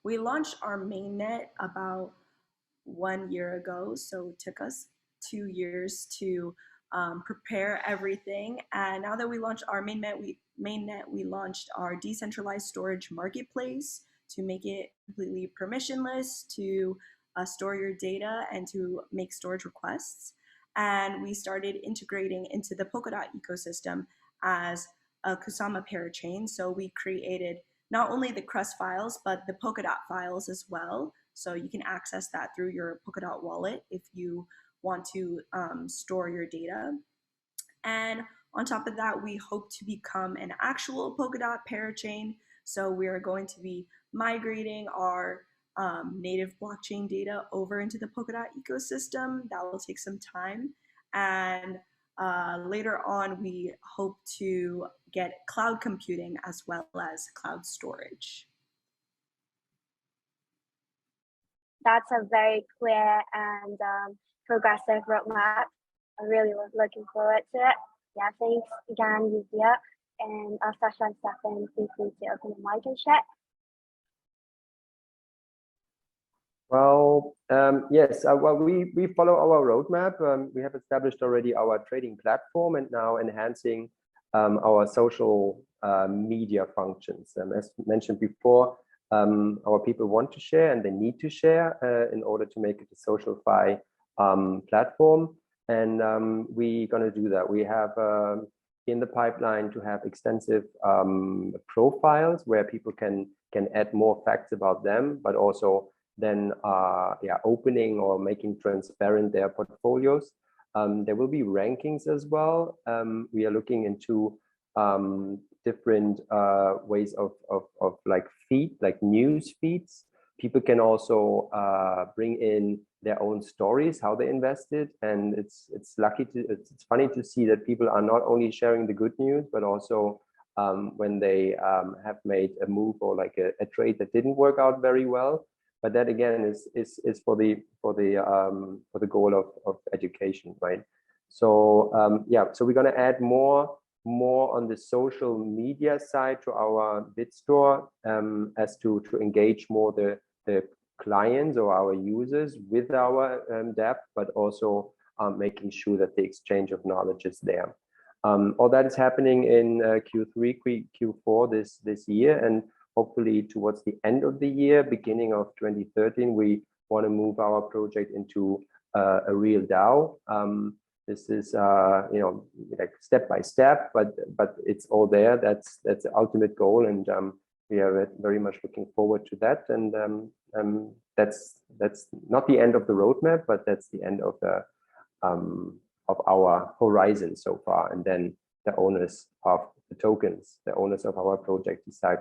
we launched our mainnet about 1 year ago. So it took us 2 years to prepare everything. And now that we launched our mainnet, we launched our decentralized storage marketplace to make it completely permissionless, to store your data and to make storage requests. And we started integrating into the Polkadot ecosystem as a Kusama parachain. So we created not only the Crust files, but the Polkadot files as well. So you can access that through your Polkadot wallet if you want to store your data. And on top of that, we hope to become an actual Polkadot parachain. So we are going to be migrating our native blockchain data over into the Polkadot ecosystem. That will take some time. And later on, we hope to get cloud computing as well as cloud storage. That's a very clear and progressive roadmap. I'm really looking forward to it. Yeah, thanks again, Yuvia, and Sascha and Stefan, feel free to open the mic and chat. Well, yes, well, we follow our roadmap. We have established already our trading platform and now enhancing our social media functions. As mentioned before, our people want to share and they need to share in order to make it a social-fi platform. And we're going to do that. We have in the pipeline to have extensive profiles where people can add more facts about them, but also then opening or making transparent their portfolios. There will be rankings as well. We are looking into different ways of like news feeds. people can also bring in their own stories, how they invested, and it's funny to see that people are not only sharing the good news, but also when they have made a move or like a trade that didn't work out very well. But that again is for the goal of education, right? So yeah, so we're going to add more on the social media side to our Bit.Store as to engage more the clients or our users with our dApp, but also making sure that the exchange of knowledge is there. All that is happening in Q3, Q4 this year, and hopefully towards the end of the year, beginning of 2013, we want to move our project into a real DAO. This is you know, like step by step, but it's all there. That's the ultimate goal, and we are very much looking forward to that. And that's not the end of the roadmap, but that's the end of the of our horizon so far. And then the owners of the tokens, the owners of our project, decide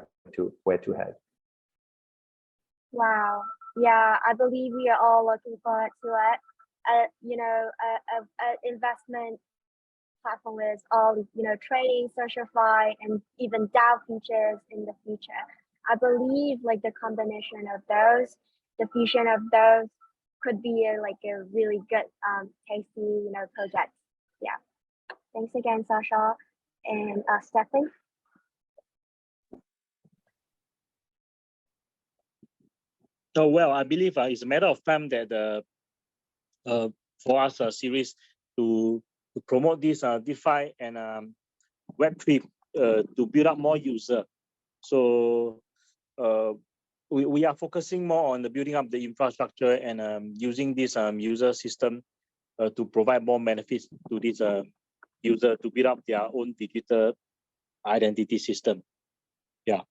where to head. Wow. Yeah, I believe we are all looking forward to it. You know, investment platform with all, you know, trading, SocialFi, and even DAO features in the future. I believe like the combination of those, the fusion of those, could be like a really good, tasty, you know, project. Yeah. Thanks again, Sascha and Stefan. Oh, well, I believe it's a matter of time that for us, Ceres, to promote this DeFi and Web3 to build up more user. So we are focusing more on the building up the infrastructure and using this user system to provide more benefits to this user to build up their own digital identity system. Yeah.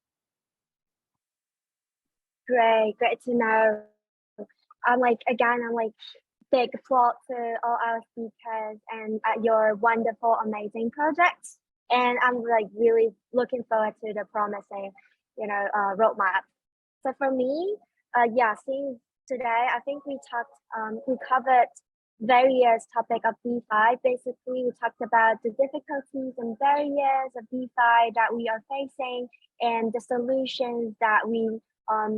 Great to know. I'm like big applause to all our speakers and your wonderful, amazing projects. And I'm like really looking forward to the promising, you know, roadmap. So for me, yeah, seeing today, I think we covered various topics of DeFi. Basically, we talked about the difficulties and barriers of DeFi that we are facing and the solutions that we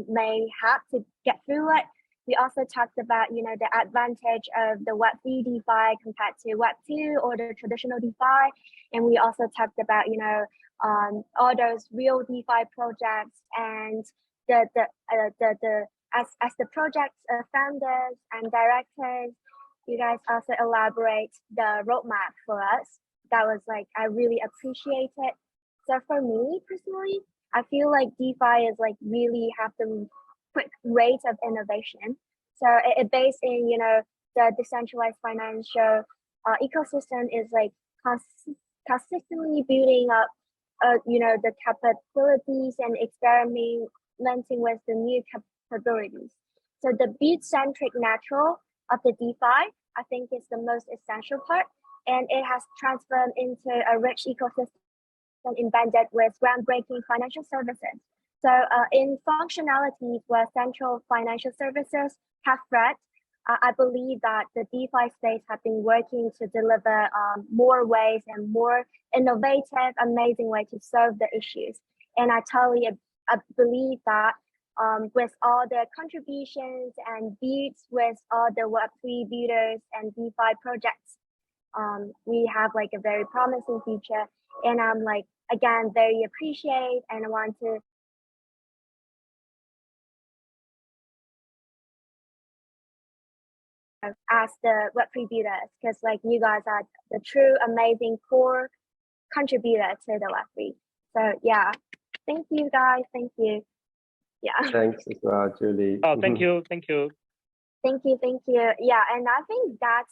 may have to get through it. We also talked about, you know, the advantage of the Web3 DeFi compared to Web2 or the traditional DeFi. And we also talked about, you know, all those real DeFi projects and as the project's founders and directors, you guys also elaborate the roadmap for us. That was like, I really appreciate it. So for me personally, I feel like DeFi is like really have the quick rate of innovation. So it based in, you know, the decentralized financial ecosystem is like consistently building up, you know, the capabilities and experimenting with the new capabilities. So the beat-centric natural of the DeFi, I think is the most essential part. And it has transformed into a rich ecosystem embedded with groundbreaking financial services. So in functionalities where central financial services have threat, I believe that the DeFi space have been working to deliver more ways and more innovative, amazing way to solve the issues. And I totally believe that with all the contributions and builds with all the Web3 builders and DeFi projects, we have like a very promising future. And I'm like, again, very appreciate and I want to as the Web3 builders, because like you guys are the true amazing core contributor to the Web3. So yeah, thank you guys. Thank you. Yeah. Thanks as well, Julie. Oh, thank you. Thank you. Thank you. Thank you. Yeah, and I think that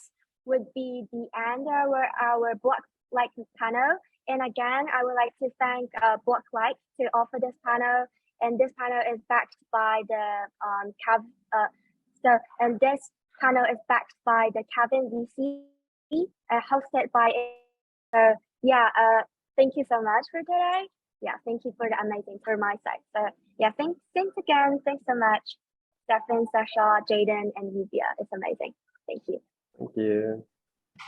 would be the end of our Blocklike panel. And again, I would like to thank Blocklike to offer this panel. And this panel is backed by the this panel is backed by the Kevin VC, hosted by. So yeah, thank you so much for today. Yeah, thank you for the amazing for my side. So yeah, thanks again. Thanks so much. Stefan, Sascha, Jayden, and Yuvia. It's amazing. Thank you. Thank you.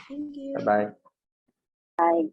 Thank you. Bye-bye. Bye.